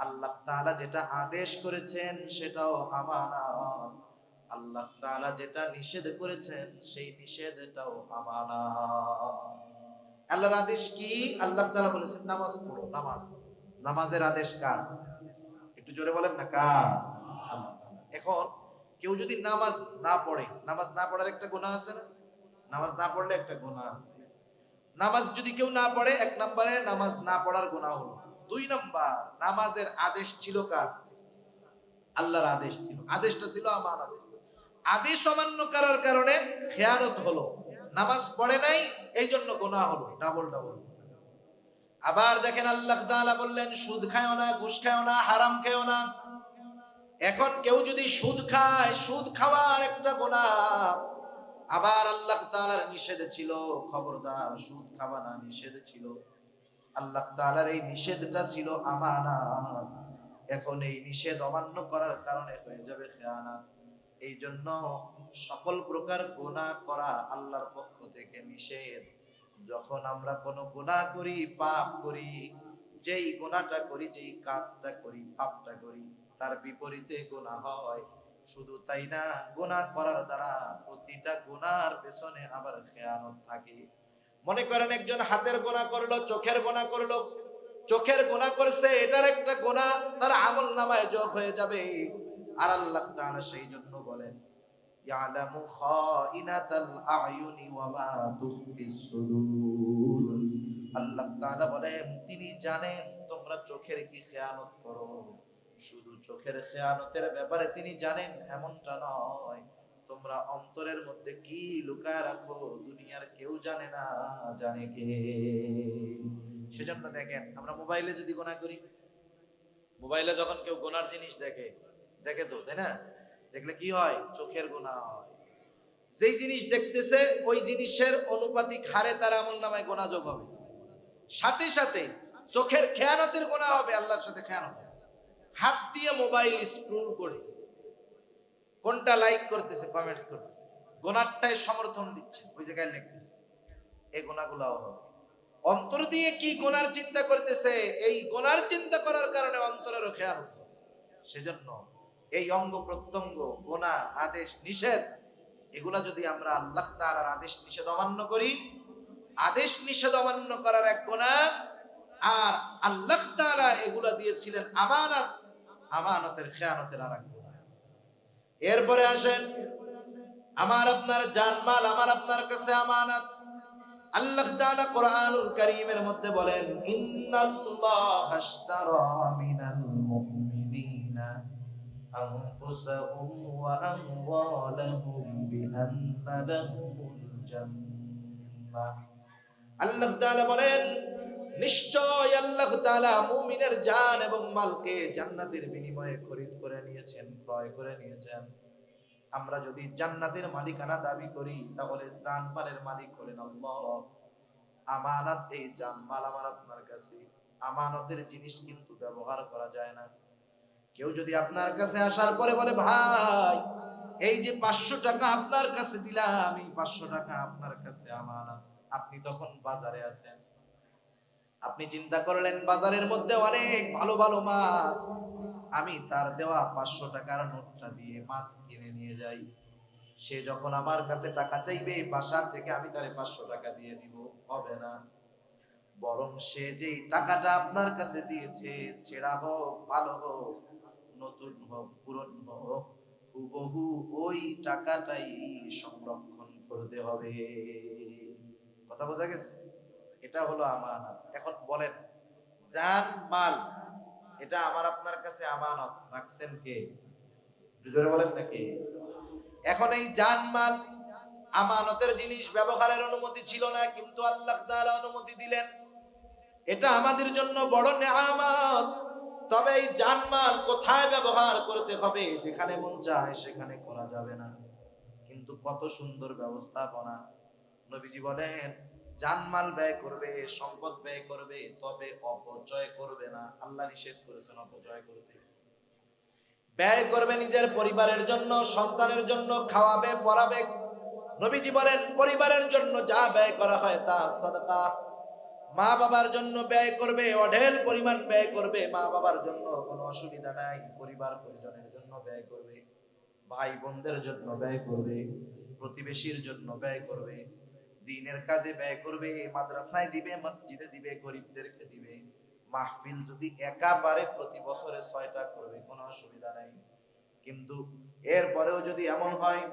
আল্লাহ তাআলা যেটা আদেশ করেছেন সেটাও আমানত আল্লাহ তাআলা যেটা নিষেধ করেছেন সেই নিষেধটাও আমানত আল্লাহর আদেশ কি আল্লাহ তাআলা বলেছেন নামাজ পড়ো নামাজ নামাজের আদেশ কার একটু জোরে বলেন না কার আল্লাহ তাআলা এখন কেউ যদি নামাজ না পড়ে নামাজ না পড়ার একটা গুনাহ আছে না নামাজ না পড়লে একটা গুনাহ আছে নামাজ যদি কেউ না পড়ে এক নম্বরে নামাজ না পড়ার গুনাহ হলো দুই নাম্বার নামাজের আদেশ ছিল কার আল্লাহর আদেশ ছিল আদেশটা ছিল আমার আদেশ আদেশ অমান্য করার কারণে খেয়ানত হলো নামাজ পড়ে নাই এই জন্য গুনাহ হলো ডাবল ডাবল আবার দেখেন আল্লাহ তাআলা বললেন সুদ খায়ও না ঘুষ খায়ও না হারাম খায়ও না এখন কেউ যদি সুদ খায় সুদ খাওয়ার একটা গুনাহ আবার আল্লাহ তাআলার নিষেধ ছিল খবরদার সুদ খাওয়া না নিষেধ ছিল আল্লাহ তাআলার এই নিষেধটা ছিল আমানত এখন এই নিষেধ অমান্য করার কারণে হয়ে যাবে খেয়ানত এই জন্য সকল প্রকার গুনাহ করা আল্লাহর পক্ষ থেকে নিষেধ যখন আমরা কোনো গুনাহ করি পাপ করি যেই গুনাহটা করি যেই কাজটা করি পাপটা করি তার বিপরীতে গুনাহ হয় শুধু তাই না গুনাহ করার দ্বারা প্রতিটা গুনাহর পেছনে আবার খেয়ানত থাকে মনে করেন একজন হাতের গুনাহ করলো চোখের গুনাহ করলো চোখের গুনাহ করছে এটার একটা গুনাহ তার আমলনামায় যোগ হয়ে যাবে আর আল্লাহ তাআলা সেই জন্য বলেন ইয়ালামু খাইনাতাল আয়ুনি ওয়া মা তুখফিস সুদূর আল্লাহ তাআলা বলেন তিনি জানেন তোমরা চোখের কি খেয়ানত করো শুধু চোখের খেয়ানতের ব্যাপারে তিনি জানেন এমনটা নয় তোমরা অন্তরের মধ্যে কি লুকায় রাখো দুনিয়ার কেউ জানে না জানে কে সেজন্য দেখেন আমরা মোবাইলে যদি গুনাহ করি মোবাইলে যখন কেউ গুনার জিনিস দেখে দেখে তো তাই না দেখলে কি হয় চোখের গুনাহ হয় যেই জিনিস দেখতেছে ওই জিনিসের অনুপাতিক হারে তার আমলনামায় গুনাহ যোগ হবে সাথে সাথে চোখের খেয়ানতের গুনাহ হবে আল্লাহর সাথে খেয়ানত হাত দিয়ে মোবাইল স্ক্রল করতেছে কোনটা লাইক করতেছে কমেন্টস করতেছে গুনাহটায় সমর্থন দিচ্ছে ওই জায়গায় লিখতেছে এই গুনাহগুলোও হবে অন্তর দিয়ে কি গুনার চিন্তা করতেছে এই গুনার চিন্তা করার কারণে অন্তরেরও খেয়ানত সেজন্য এই অঙ্গ প্রত্যঙ্গ গুনাহ আদেশ নিষেধ এগুলা যদি আমরা আল্লাহ তাআলার আদেশ নিষেধ অমান্য করি আদেশ নিষেধ অমান্য করার এক গুনাহ আর আল্লাহ তাআলা এগুলা দিয়েছিলেন আমানত আমানতের খেয়ানতের আরেক গুনাহ এরপরে আসেন আমার আপনার জানমাল আমার আপনার কাছে আমানত আল্লাহ তাআলা কোরআনুল কারীমের মধ্যে বলেন ইন্নাল্লাহা আশতারা মিনাল মুমিনিনা আনফুসাহুম ওয়া আমওয়ালাহুম বিআন্না লাহুমুল জান্নাহ আল্লাহ তাআলা বলেন নিশ্চয় আল্লাহ তাআলা মুমিনের জান এবং মালকে জান্নাতের বিনিময়ে খরিদ করে নিয়েছেন ক্রয় করে নিয়েছেন আমরা যদি জান্নাতের মালিকানা দাবি করি তাহলে জানমালের মালিক হলেন আল্লাহ আমানত এই জানমাল আমার আপনার কাছে আমানতের জিনিস কিন্তু ব্যবহার করা যায় না কেউ যদি আপনার কাছে আসার পরে বলে ভাই এই যে 500 টাকা আপনার কাছে দিলাম এই 500 টাকা আপনার কাছে আমানত আপনি তখন বাজারে আছেন আপনি চিন্তা করলেন বাজারের মধ্যে অনেক ভালো ভালো মাছ আমি তার দেওয়া 500 টাকার নোটটা দিয়ে মাছ কিনে নিয়ে যাই সে যখন আমার কাছে টাকা চাইবে বাসার থেকে আমি তারে 500 টাকা দিয়ে দিব হবে না বরং সে যেই টাকাটা আপনার কাছে দিয়েছে ছেঁড়া হোক ভালো হোক নতুন হোক পুরনো হোক হুবহু ওই টাকাটাই সংরক্ষণ করতে হবে। কথা বোঝা গেছে? এটা হলো আমানত। এখন বলেন, জান মাল এটা আমার আপনার কাছে আমানত, রাখছেন কে? জোরে বলেন নাকি? এখন এই জান মাল আমানতের জিনিস, ব্যবহারের অনুমতি ছিল না, কিন্তু আল্লাহ তাআলা অনুমতি দিলেন। এটা আমাদের জন্য বড় নেয়ামত। তবে এই জানমাল কোথায় ব্যবহার করতে হবে? যেখানে মন চায় সেখানে করা যাবে না। কিন্তু কত সুন্দর ব্যবস্থাপনা। নবীজি বলেন, জানমাল ব্যয় করবে, সম্পদ ব্যয় করবে, তবে অপচয় করবে না। আল্লাহ নিষেধ করেছেন অপচয় করতে। ব্যয় করবে নিজের পরিবারের জন্য, সন্তানের জন্য, খাওয়াবে, পড়াবে। নবীজি বলেন, পরিবারের জন্য যা ব্যয় করা হয় তা সাদাকা। মা বাবার জন্য ব্যয় করবে, অঢেল পরিমাণ ব্যয় করবে। মা বাবার জন্য কোনো অসুবিধা নাই, পরিবার পরিজনের জন্য ব্যয় করবে, ভাই বোনদের জন্য ব্যয় করবে, প্রতিবেশীর জন্য ব্যয় করবে, দ্বীনের কাজে ব্যয় করবে, মাদ্রাসায় দিবে, মসজিদে দিবে, গরিবদেরকে দিবে। মাহফিল যদি একা পারে প্রতি বছরে 6টা করবে, কোনো অসুবিধা নাই। কিন্তু এরপরেও যদি এমন হয়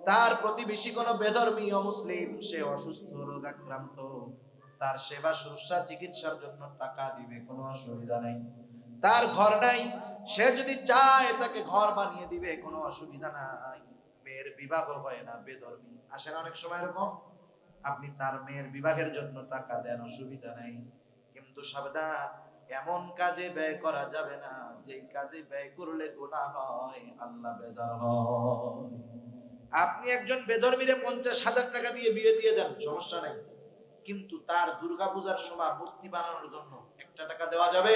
তার প্রতিবেশী কোনো বেধর্মী অমুসলিম, সে অসুস্থ, রোগাক্রান্ত, তার সেবা শুশ্রূষা চিকিৎসার জন্য টাকা দিবে, কোনো অসুবিধা নাই। তার ঘর নাই, সে যদি চায় তাকে ঘর বানিয়ে দিবে, কোনো অসুবিধা নাই। মেয়ের বিবাহ হয় না, বেধর্মী আসেন অনেক সময় এরকম, আপনি তার মেয়ের বিবাহের জন্য টাকা দেন, অসুবিধা নাই। কিন্তু সাবধান, এমন কাজে ব্যয় করা যাবে না যেই কাজে ব্যয় করলে গুনাহ হয়, আল্লাহ বেজার হয়। আপনি একজন বেধর্মীরে 50,000 টাকা দিয়ে বিয়ে দিয়ে দেন, সমস্যা নাই। কিন্তু তার দুর্গাপূজার সময় মূর্তি বানানোর জন্য 1 টাকা দেওয়া যাবে?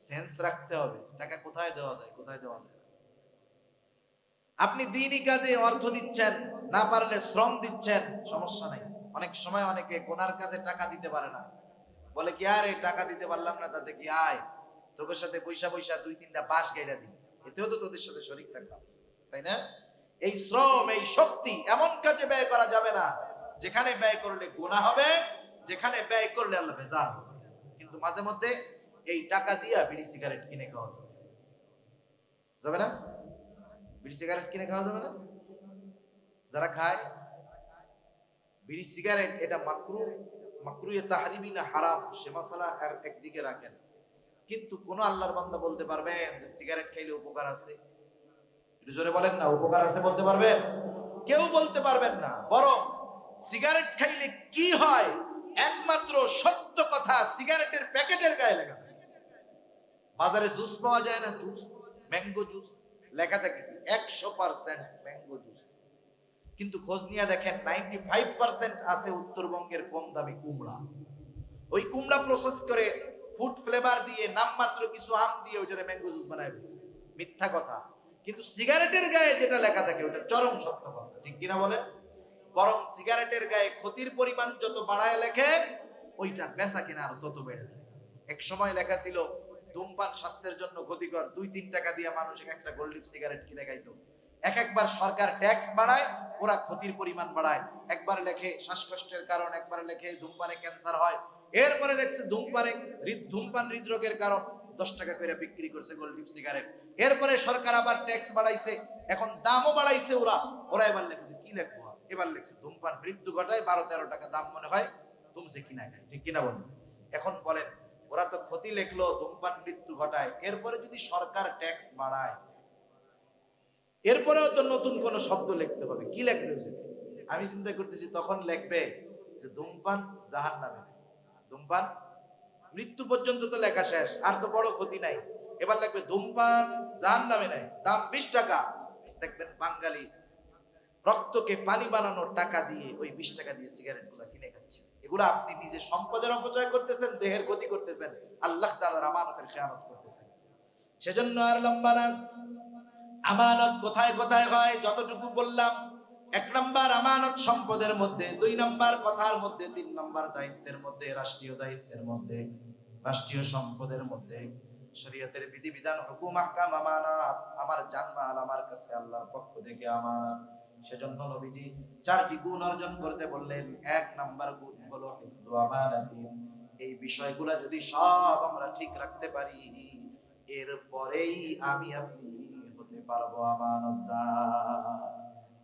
সেন্স রাখতে হবে, টাকা কোথায় দেওয়া যায়, কোথায় দেওয়া যায়। আপনি দ্বীনি কাজে অর্থ দিচ্ছেন, না পারলে শ্রম দিচ্ছেন, সমস্যা নাই। অনেক সময় অনেকে গোনার কাজে টাকা দিতে পারে না, বলে কি আরে টাকা দিতে পারলাম না, তাতে কি আয়, তোদের সাথে পয়সা পয়সা 2-3টা বাস গাইডা দিই, এতেও তো তোদের সাথে শরীক থাকলাম, তাই না? এই শ্রম, এই শক্তি এমন কাজে ব্যয় করা যাবে না যেখানে ব্যয় করলে গুনাহ হবে, যেখানে ব্যয় করলে আল্লাহ বেজার হবে। কিন্তু মাঝে মধ্যে এই টাকা দিয়া বিড়ি সিগারেট কিনে খাওয়া যাবে, যাবে না? বিড়ি সিগারেট কিনে খাওয়া যাবে না? যারা খায় বিড়ি সিগারেট, এটা মাকরুহ, মাকরুহে তাহরিমি না হারাম, সে মাসালা একদিকে রাখেন। কিন্তু কোন আল্লাহর বান্দা বলতে পারবেন যে সিগারেট খাইলে উপকার আছে? একটু জোরে বলেন না, উপকার আছে বলতে পারবেন? কেউ বলতে পারবেন না। বরং সিগারেট খাইলে কি হয় একমাত্র সত্য কথা সিগারেটের প্যাকেটের গায়ে লেখা থাকে। বাজারে জুস পাওয়া যায় না, জুস, ম্যাঙ্গো জুস, লেখা থাকে 100% ম্যাঙ্গো জুস। কিন্তু খোঁজ নিয়ে দেখেন 95% আছে উত্তরবঙ্গের কম দামি কুমড়া। ওই কুমড়া প্রসেস করে ফুড ফ্লেভার দিয়ে, নামমাত্র কিছু আম দিয়ে ওইটারে ম্যাঙ্গো জুস বানায় ফেলছে। মিথ্যা কথা। কিন্তু সিগারেটের গায়ে যেটা লেখা থাকে ওটা চরম সত্য কথা, ঠিক কিনা বলেন? বরং সিগারেটের গায়ে ক্ষতির পরিমাণ যত বাড়ায় লেখে, ওইটা বেচা কেনা আরো তত বেড়ে যায়। এক সময় লেখা ছিল ধূমপান স্বাস্থ্যের জন্য ক্ষতিকর, 2-3 টাকা দিয়ে মানুষ একটা গোল্ড লিফ সিগারেট কিনে খাইতো। একবার সরকার ট্যাক্স বাড়ায়, ওরা ক্ষতির পরিমাণ বাড়ায়। একবার লেখে শ্বাসকষ্টের কারণ, একবার লেখে ধূমপানে ক্যান্সার হয়, এরপরে লেখছে ধূমপান হৃদরোগের কারণ, 10 টাকা করে বিক্রি করছে গোল্ড লিফ সিগারেট। এরপরে সরকার আবার ট্যাক্স বাড়াইছে, এখন দামও বাড়াইছে। ওরা এবার লেখছে কি লেখবো, এবার লেখছে ধূমপান মৃত্যু ঘটায়, 12-13 টাকা দাম মনে হয় তুমছে কিনা খায়, ঠিক কিনা বলেন? এখন বলেন, ওরা তো ক্ষতি লেখলো, ধূমপান মৃত্যু ঘটায়, এরপরে যদি সরকার ট্যাক্স বাড়ায়, এরপরেও তো নতুন কোন শব্দ লিখতে হবে। কি লিখবে? আমি চিন্তা করতেছি তখন লিখবে যে ধূমপান জাহান্নামে, ধূমপান মৃত্যু পর্যন্ত তো লেখা শেষ, আর তো বড় ক্ষতি নাই। এবার লিখবে ধূমপান জাহান্নামে নাই, দাম 20 টাকা। দেখবেন বাঙালি রক্তকে পানি বানানোর টাকা দিয়ে, ওই 20 টাকা দিয়ে সিগারেট গুলা কিনে খাচ্ছে। এগুলো আপনি নিজে সম্পদের অপচয় করতেছেন, দেহের ক্ষতি করতেছেন, আল্লাহ তাআলার আমানতের খেয়ানত করতেছেন। সেজন্য আর লম্বা না, আমানত কোথায় কোথায় হয় যতটুকু বললাম। 1 নাম্বার আমানত সম্পদের মধ্যে, 2 নাম্বার কথার মধ্যে, 3 নাম্বার দায়িত্বের মধ্যে, রাষ্ট্রীয় দায়িত্বের মধ্যে, রাষ্ট্রীয় সম্পদের মধ্যে। শরীয়তের বিধিবিধান, হুকুম, আহকাম আমানত। আমার জানমাল আমার কাছে আল্লাহর পক্ষ থেকে আমানত। সেজন্য নবীজি 4টি গুণ অর্জন করতে বললেন। 1 নাম্বার গুণ হলো হিফযু আমানাতি। এই বিষয়গুলো যদি সব আমরা ঠিক রাখতে পারি, এরপরেই আমি আপনি হতে হতে পারবো আমানতদার।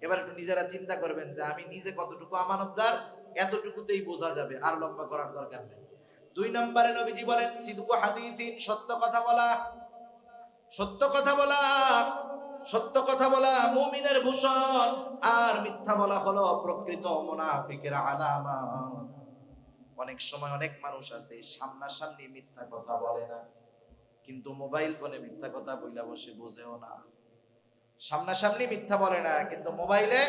এবার একটু নিজেরা চিন্তা করবেন যে আমি নিজে কতটুকু আমানতদার, এতটুকুতেই বোঝা যাবে, আর লম্বা করার দরকার নেই। 2 নম্বরে নবীজি বলেন সিদকু হাদিসিন, সত্য কথা বলা। সত্য কথা বলা, সত্য কথা বলা মুমিনের ভূষণ, আর মিথ্যা বলা হলো প্রকৃত মুনাফিকের আলামত। অনেক সময় অনেক মানুষ আছে সামনাসামনি মিথ্যা কথা বলে না, কিন্তু মোবাইল ফোনে মিথ্যা কথা বইলা বসে, বোঝেও না। সামনাসামনি মিথ্যা বলে না, কিন্তু মোবাইলে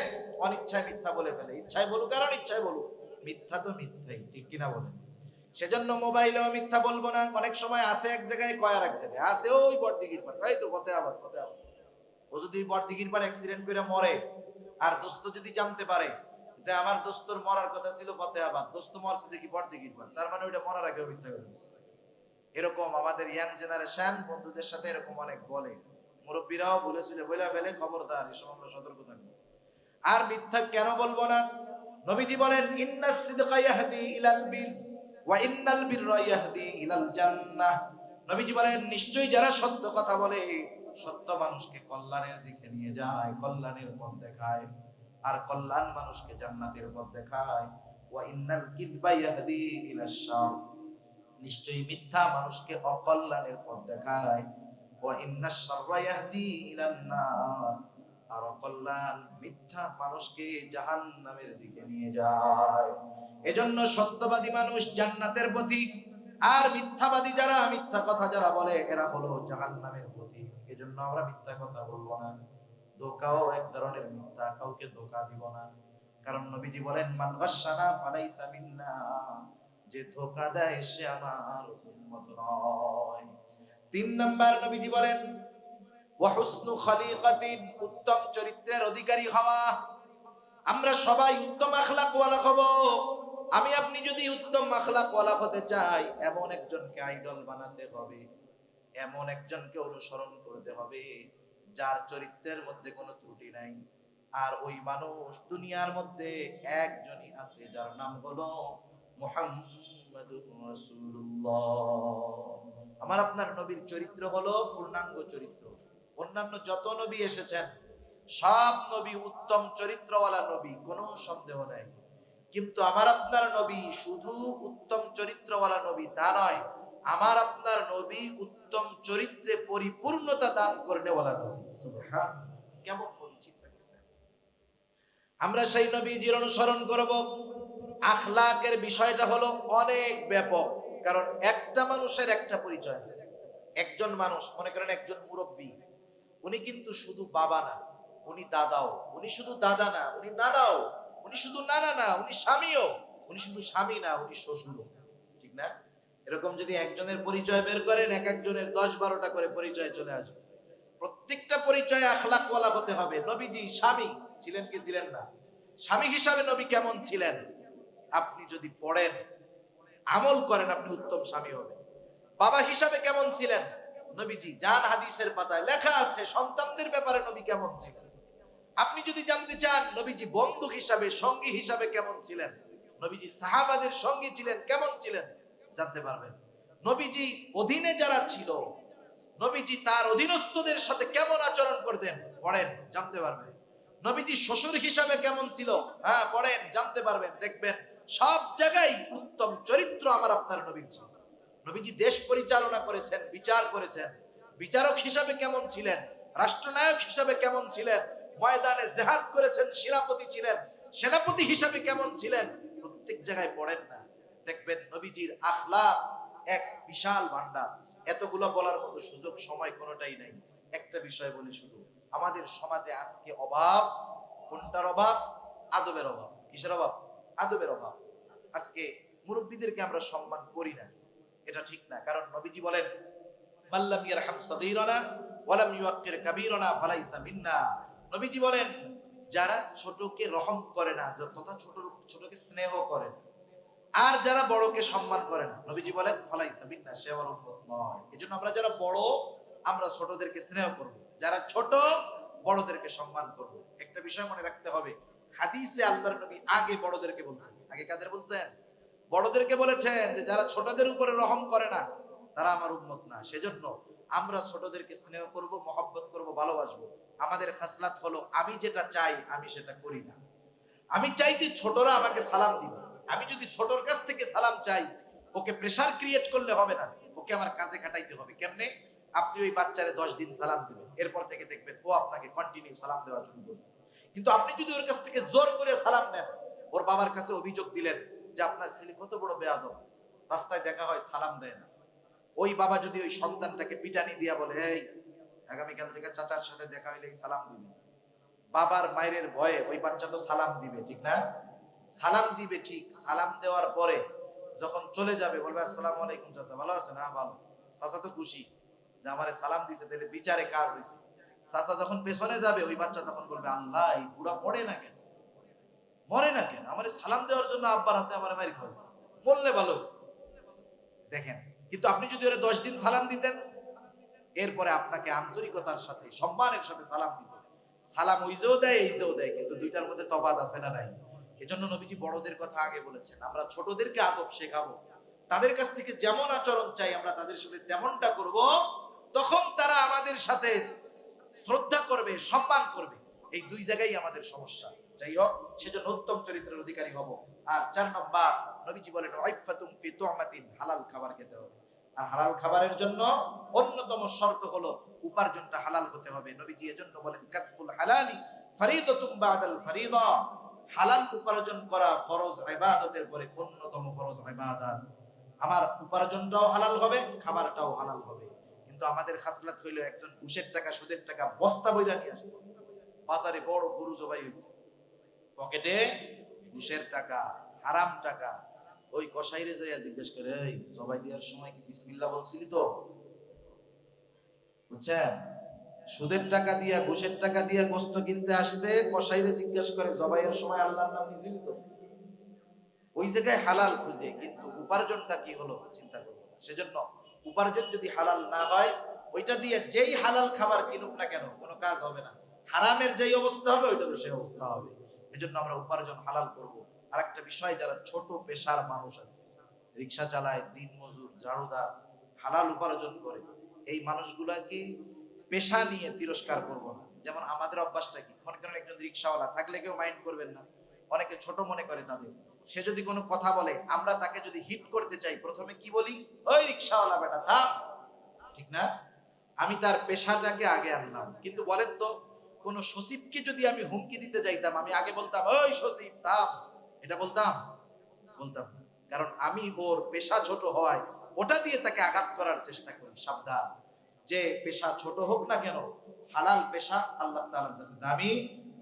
অনিচ্ছায় মিথ্যা বলে ফেলে। ইচ্ছায় বলুক কারণ ইচ্ছায় বলুক, মিথ্যা তো মিথ্যাই, ঠিক কিনা বলেন? সেজন্য মোবাইলেও মিথ্যা বলবো না। অনেক সময় আসে এক জায়গায়, কয় আর এক জায়গায়। আসে ওই বড়দিঘির পার, এই তো কতে আবার কতে আবার। ও যদি বড়দিঘির পার অ্যাক্সিডেন্ট করে মরে, আর দোস্ত যদি জানতে পারে যে আমার দোস্তর মরার কথা ছিল ফতেহাবাদ, দোস্ত মরছে দেখি বড়দিঘির পার, তার মানে ওইটা মরার আগেও মিথ্যা করে দিচ্ছে। এরকম আমাদের ইয়াং জেনারেশন বন্ধুদের সাথে এরকম অনেক বলে, মুরব্বীরাও বলেছিল, বইলা ফেলে, খবরদার, এসব আমরা সতর্ক থাকবো। আর মিথ্যা কেন বলবো না? নবীজি বলেন ইন্নাস সিদকা ইয়াহদি ইলাল বির ওয়া ইন্নাল বিররা ইয়াহদি ইলাল জান্নাহ। নবীজি বলেন নিশ্চয়ই যারা সত্য কথা বলে, সত্য মানুষকে কল্যাণের দিকে নিয়ে যায়, কল্যাণের পথ দেখায়, আর কল্যাণ মানুষকে জান্নাতের পথ দেখায়। ওয়া ইন্নাল কিযবা ইয়াহদি ইলাশ শার, নিশ্চয়ই মিথ্যা মানুষকে অকল্যাণের পথ দেখায়। ওয়া ইন্নাশ শাররা ইয়াহদি ইলান নার, আর অকল্যাণ মিথ্যা মানুষকে জাহান্নামের দিকে নিয়ে যায়। এজন্য সত্যবাদী মানুষ জান্নাতের পথিক, আর মিথ্যাবাদী যারা, মিথ্যা কথা যারা বলে, এরা হলো জাহান্নামের পথিক। এজন্য আমরা মিথ্যা কথা বলবো না। ধোঁকাও এক ধরনের মিথ্যা, কাউকে ধোঁকা দিব না। কারণ নবীজি বলেন মান গাশশানা ফালাইসা মিন্না, যে ধোঁকা দেয় সে আমার উম্মত নয়। 3 নাম্বার নবীজি বলেন ওয়া হুসনু খলিকাতিন, উত্তম চরিত্রের অধিকারী হওয়া। আমরা সবাই উত্তম আখলাক ওয়ালা হব। আমি আপনি যদি উত্তম আখলাক ওয়ালা হতে চাই, এমন একজনকে আইডল বানাতে হবে, এমন একজনকে অনুসরণ করতে হবে যার চরিত্রের মধ্যে কোনো ত্রুটি নাই। আর ওই মানুষ দুনিয়ার মধ্যে একজনই আছে, যার নাম হলো মুহাম্মাদুর রাসূলুল্লাহ। আমার আপনার নবীর চরিত্র হলো পূর্ণাঙ্গ চরিত্র। অন্যান্য যত নবী এসেছেন সব নবী উত্তম চরিত্রওয়ালা নবী, কোনো সন্দেহ নাই। কিন্তু আমার আপনার নবী শুধু উত্তম চরিত্রওয়ালা নবী তা নয়, আমার আপনার নবী উত্তম চরিত্রে পরিপূর্ণতা দান করেনেওয়ালা নবী। সুবহানাল্লাহ, কেমন চিন্তা করছেন? আমরা সেই নবীজির অনুসরণ করব। আখলাকের বিষয়টা হলো অনেক ব্যাপক, কারণ একটা মানুষের একটা পরিচয়। একজন মানুষ, মনে করেন একজন মুরব্বী, উনি কিন্তু শুধু বাবা না, উনি দাদাও। উনি শুধু দাদা না, উনি নানাও। উনি শুধু নানা না, উনি স্বামীও। উনি শুধু স্বামী না, উনি শ্বশুরও। ঠিক না? এরকম যদি একজনের পরিচয় বের করেন, এক একজনের 10-12টা করে পরিচয় চলে আসবে। প্রত্যেকটা পরিচয়ে আখলাকওয়ালা হতে হবে। নবীজি স্বামী ছিলেন কি ছিলেন না? স্বামী হিসাবে নবী কেমন ছিলেন? আপনি যদি পড়েন, আমল করেন, আপনি উত্তম স্বামী হবেন। বাবা হিসাবে কেমন ছিলেন? নবীজি জান হাদিসের পাতায় লেখা আছে সন্তানদের ব্যাপারে নবী কেমন ছিলেন। আপনি যদি জানতে চান নবীজি বন্ধু হিসাবে, সঙ্গী হিসাবে কেমন ছিলেন, নবীজি সাহাবাদের সঙ্গী ছিলেন, কেমন ছিলেন, জানতে পারবেন। নবীজি অধীনে যারা ছিল, নবীজি তার অধীনস্থদের সাথে কেমন আচরণ করতেন, পড়েন, জানতে পারবেন। নবীজি শ্বশুর হিসাবে কেমন ছিল, হ্যাঁ পড়েন, জানতে পারবেন। দেখবেন সব জায়গায় উত্তম চরিত্র আমার আপনার নবীর ছিল। নবীজি দেশ পরিচালনা করেছেন, বিচার করেছেন, বিচারক হিসাবে কেমন ছিলেন, রাষ্ট্রনায়ক হিসাবে কেমন ছিলেন, ময়দানে জিহাদ করেছেন, সেনাপতি ছিলেন, সেনাপতি হিসাবে কেমন ছিলেন, প্রত্যেক জায়গায় পড়েন না, দেখবেন নবীজির আখলাক এক বিশাল ভান্ডার। এতগুলো বলার মতো সুযোগ সময় কোনোটাই নাই। একটা বিষয় বলি শুধু, আমাদের সমাজে আজকে অভাব, কোনটার অভাব? আদবের অভাব। কিসের অভাব? আদবের অভাব। আজকে মুরব্বীদেরকে আমরা সম্মান করি না, এটা ঠিক না। কারণ নবীজি বলেন মাল্লাম ইয়ারহাম সগীরানা ওয়ালাম ইউক্কির কাবীরানা ফালাইসা মিন্না। নবীজি বলেন যারা ছোটকে রহম করে না, তথা ছোটকে স্নেহ করে না, আর যারা বড়কে সম্মান করে না, নবীজি বলেন ফালাইসা মিন্না, সে আমার উম্মত নয়। এজন্য আমরা যারা বড়, আমরা ছোটদেরকে স্নেহ করব, যারা ছোট বড়দেরকে সম্মান করব। একটা বিষয় মনে রাখতে হবে, হাদিসে আল্লাহর নবী আগে বড়দেরকে বলছেন। আগে কাদের বলছেন? বড়দেরকে বলেছেন যে যারা ছোটদের উপরে রহম করে না, তারা আমার উম্মত না। সেজন্য আমরা ছোটদেরকে স্নেহ করব, মহব্বত করব, ভালোবাসবো। আমাদের খাসলাত হলো আমি যেটা চাই আমি সেটা করি না। আমি চাইতে ছোটরা আমাকে সালাম দিবে। আমি যদি ছোটর কাছ থেকে সালাম চাই, ওকে প্রেসার ক্রিয়েট করলে হবে না, ওকে আমার কাজে খাটাইতে হবে। কেমনে? আপনি ওই বাচ্চারে 10 দিন সালাম দিবেন, এরপর থেকে দেখবেন ও আপনাকে কন্টিনিউ সালাম দেওয়া শুরু করছে। কিন্তু আপনি যদি ওর কাছ থেকে জোর করে সালাম নেন, ওর বাবার কাছে অভিযোগ দিলেন যে আপনার ছেলে কত বড় বেয়াদব, রাস্তায় দেখা হয় সালাম দেয় না। ওই বাবা যদি ওই সন্তানটাকে পিটানি দিয়া বলে, এই আগামীকাল থেকে চাচার সাথে দেখা হইলে সালাম দিবি, বাবার মায়ের ভয়ে ওই বাচ্চা তো সালাম দিবে, ঠিক না? সালাম দিবে ঠিক, সালাম দেওয়ার পরে যখন চলে যাবে বলবে আসসালামু আলাইকুম চাচা, ভালো আছেন? হ্যাঁ ভালো। চাচা তো খুশি যে আমারে সালাম দিছে, তাহলে বিচারে কাজ হয়েছে। চাচা যখন পেছনে যাবে ওই বাচ্চা তখন বলবে, আল্লাহ এই বুড়া মরে না কেন, মরে না কেন, আমারে সালাম দেওয়ার জন্য আব্বার হাতে আমার মারি খাওয়াইছে, বললে ভালো। দেখেন, কিন্তু আপনি যদি ওরা 10 দিন সালাম দিতেন, এরপরে আপনাকে আন্তরিকতার সাথে সম্মানের সাথে সালাম দিত। সালাম ওইজেও দেয় এইজেও দেয়, কিন্তু দুইটার মধ্যে তফাৎ আছে না নাই? এজন্য নবীজি বড়দের কথা আগে বলেছেন। আমরা ছোটদেরকে আদব শেখাবো, তাদের কাছ থেকে যেমন আচরণ চাই আমরা তাদের সাথে তেমনটা করব, তখন তারা আমাদের সাথে শ্রদ্ধা করবে, সম্মান করবে। এই দুই জায়গায় আমাদের সমস্যা। যাই হোক, সেজন্য উত্তম চরিত্রের অধিকারী হব। আর 4 নম্বর, নবীজি বলেন ওয়াইফাতুম ফি তুমাতিন, হালাল খাবার খেতে হবে। আর হালাল খাবারের জন্য অন্যতম শর্ত হলো উপার্জনটা হালাল হতে হবে। নবীজি এজন্য বলেন কাসবুল হালালি ফরিদাতুম বাদাল ফরিদা, হালাল উপার্জন করা ফরজ ইবাদতের পরে অন্যতম ফরজ ইবাদত। আমার উপার্জনটাও হালাল হবে, খাবারটাও হালাল হবে। কিন্তু আমাদের খাসলাত হইল একজন ঘুষের টাকা সুদের টাকা বস্তা বইরা নিয়ে আসছে, বাজারে বড় গরু জবাই হইছে, পকেটে ঘুষের টাকা, হারাম টাকা। ওই কসাইরে যাইয়া জিজ্ঞেস করে, এই জবাই দেওয়ার সময় কি বিসমিল্লাহ বলছিলি তো? বুঝছেন? সুদের টাকা দিয়া ঘুষের টাকা দিয়া গোস্ত কিনতে আসছে, কসাইরে জিজ্ঞেস করে জবাইয়ের সময় আল্লাহর নাম নিছিলি তো? ওই জায়গায় হালাল খুঁজে, কিন্তু উপার্জনটা কি হলো চিন্তা করবো না। সেজন্য উপার্জন যদি হালাল না হয়, ওইটা দিয়ে যেই হালাল খাবার কিনুক না কেন কোনো কাজ হবে না। হারামের যেই অবস্থা হবে ওইটারও সেই অবস্থা হবে। এজন্য আমরা উপার্জন হালাল করব। আর একটা বিষয়, যারা ছোট পেশার মানুষ আছে, রিক্সা চালায়, দিন মজুর, ঝাড়ুদার, হালাল উপার্জন করে, এই মানুষগুলাকে পেশা নিয়ে তিরস্কার করব না। যেমন আমাদের অভ্যাসটা কি, মনে করেন একজন রিক্সাওয়ালা থাকলে কেউ মাইন্ড করবেন না, অনেকে ছোট মনে করে তাদের। সে যদি কোনো কথা বলে, আমরা তাকে যদি হিট করতে চাই, প্রথমে কি বলি? ওই রিক্সাওয়ালা বেটা থাম, ঠিক না? আমি তার পেশাটাকে আগে আনলাম। কিন্তু বলেন তো, কোন সচিবকে যদি আমি হুমকি দিতে চাইতাম, আমি আগে বলতাম ওই সচিব থাম, এটা বলতাম? বলতাম না। কারণ আমি ওর পেশা ছোট হওয়ায় ওটা দিয়ে তাকে আঘাত করার চেষ্টা করি। সাবধান, যে পেশা ছোট হোক না কেন, হালাল পেশা আল্লাহ তাআলার কাছে দামি।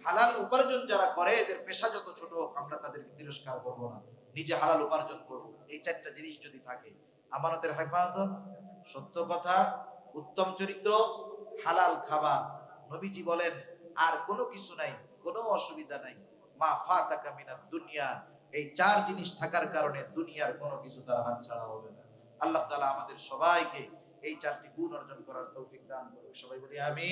হালাল উপার্জন যারা করে, এদের পেশা যত ছোট হোক আমরা তাদেরকে তিরস্কার করব না, নিজে হালাল উপার্জন করব। এই 4টা জিনিস যদি থাকে, আমানতের হেফাজত, সত্য কথা, উত্তম চরিত্র, হালাল খাবার, নবীজি বলেন আর কোনো কিছু নাই, কোনো অসুবিধা নাই। মা ফাতাকা মিনাদ দুনিয়া, এই 4 জিনিস থাকার কারণে দুনিয়ার কোনো কিছু তার হাতছাড়া হবে না। আল্লাহ তাআলা আমাদের সবাইকে এই 4টি গুণ অর্জন করার তৌফিক দান করুক। সবাই বলি আমিন।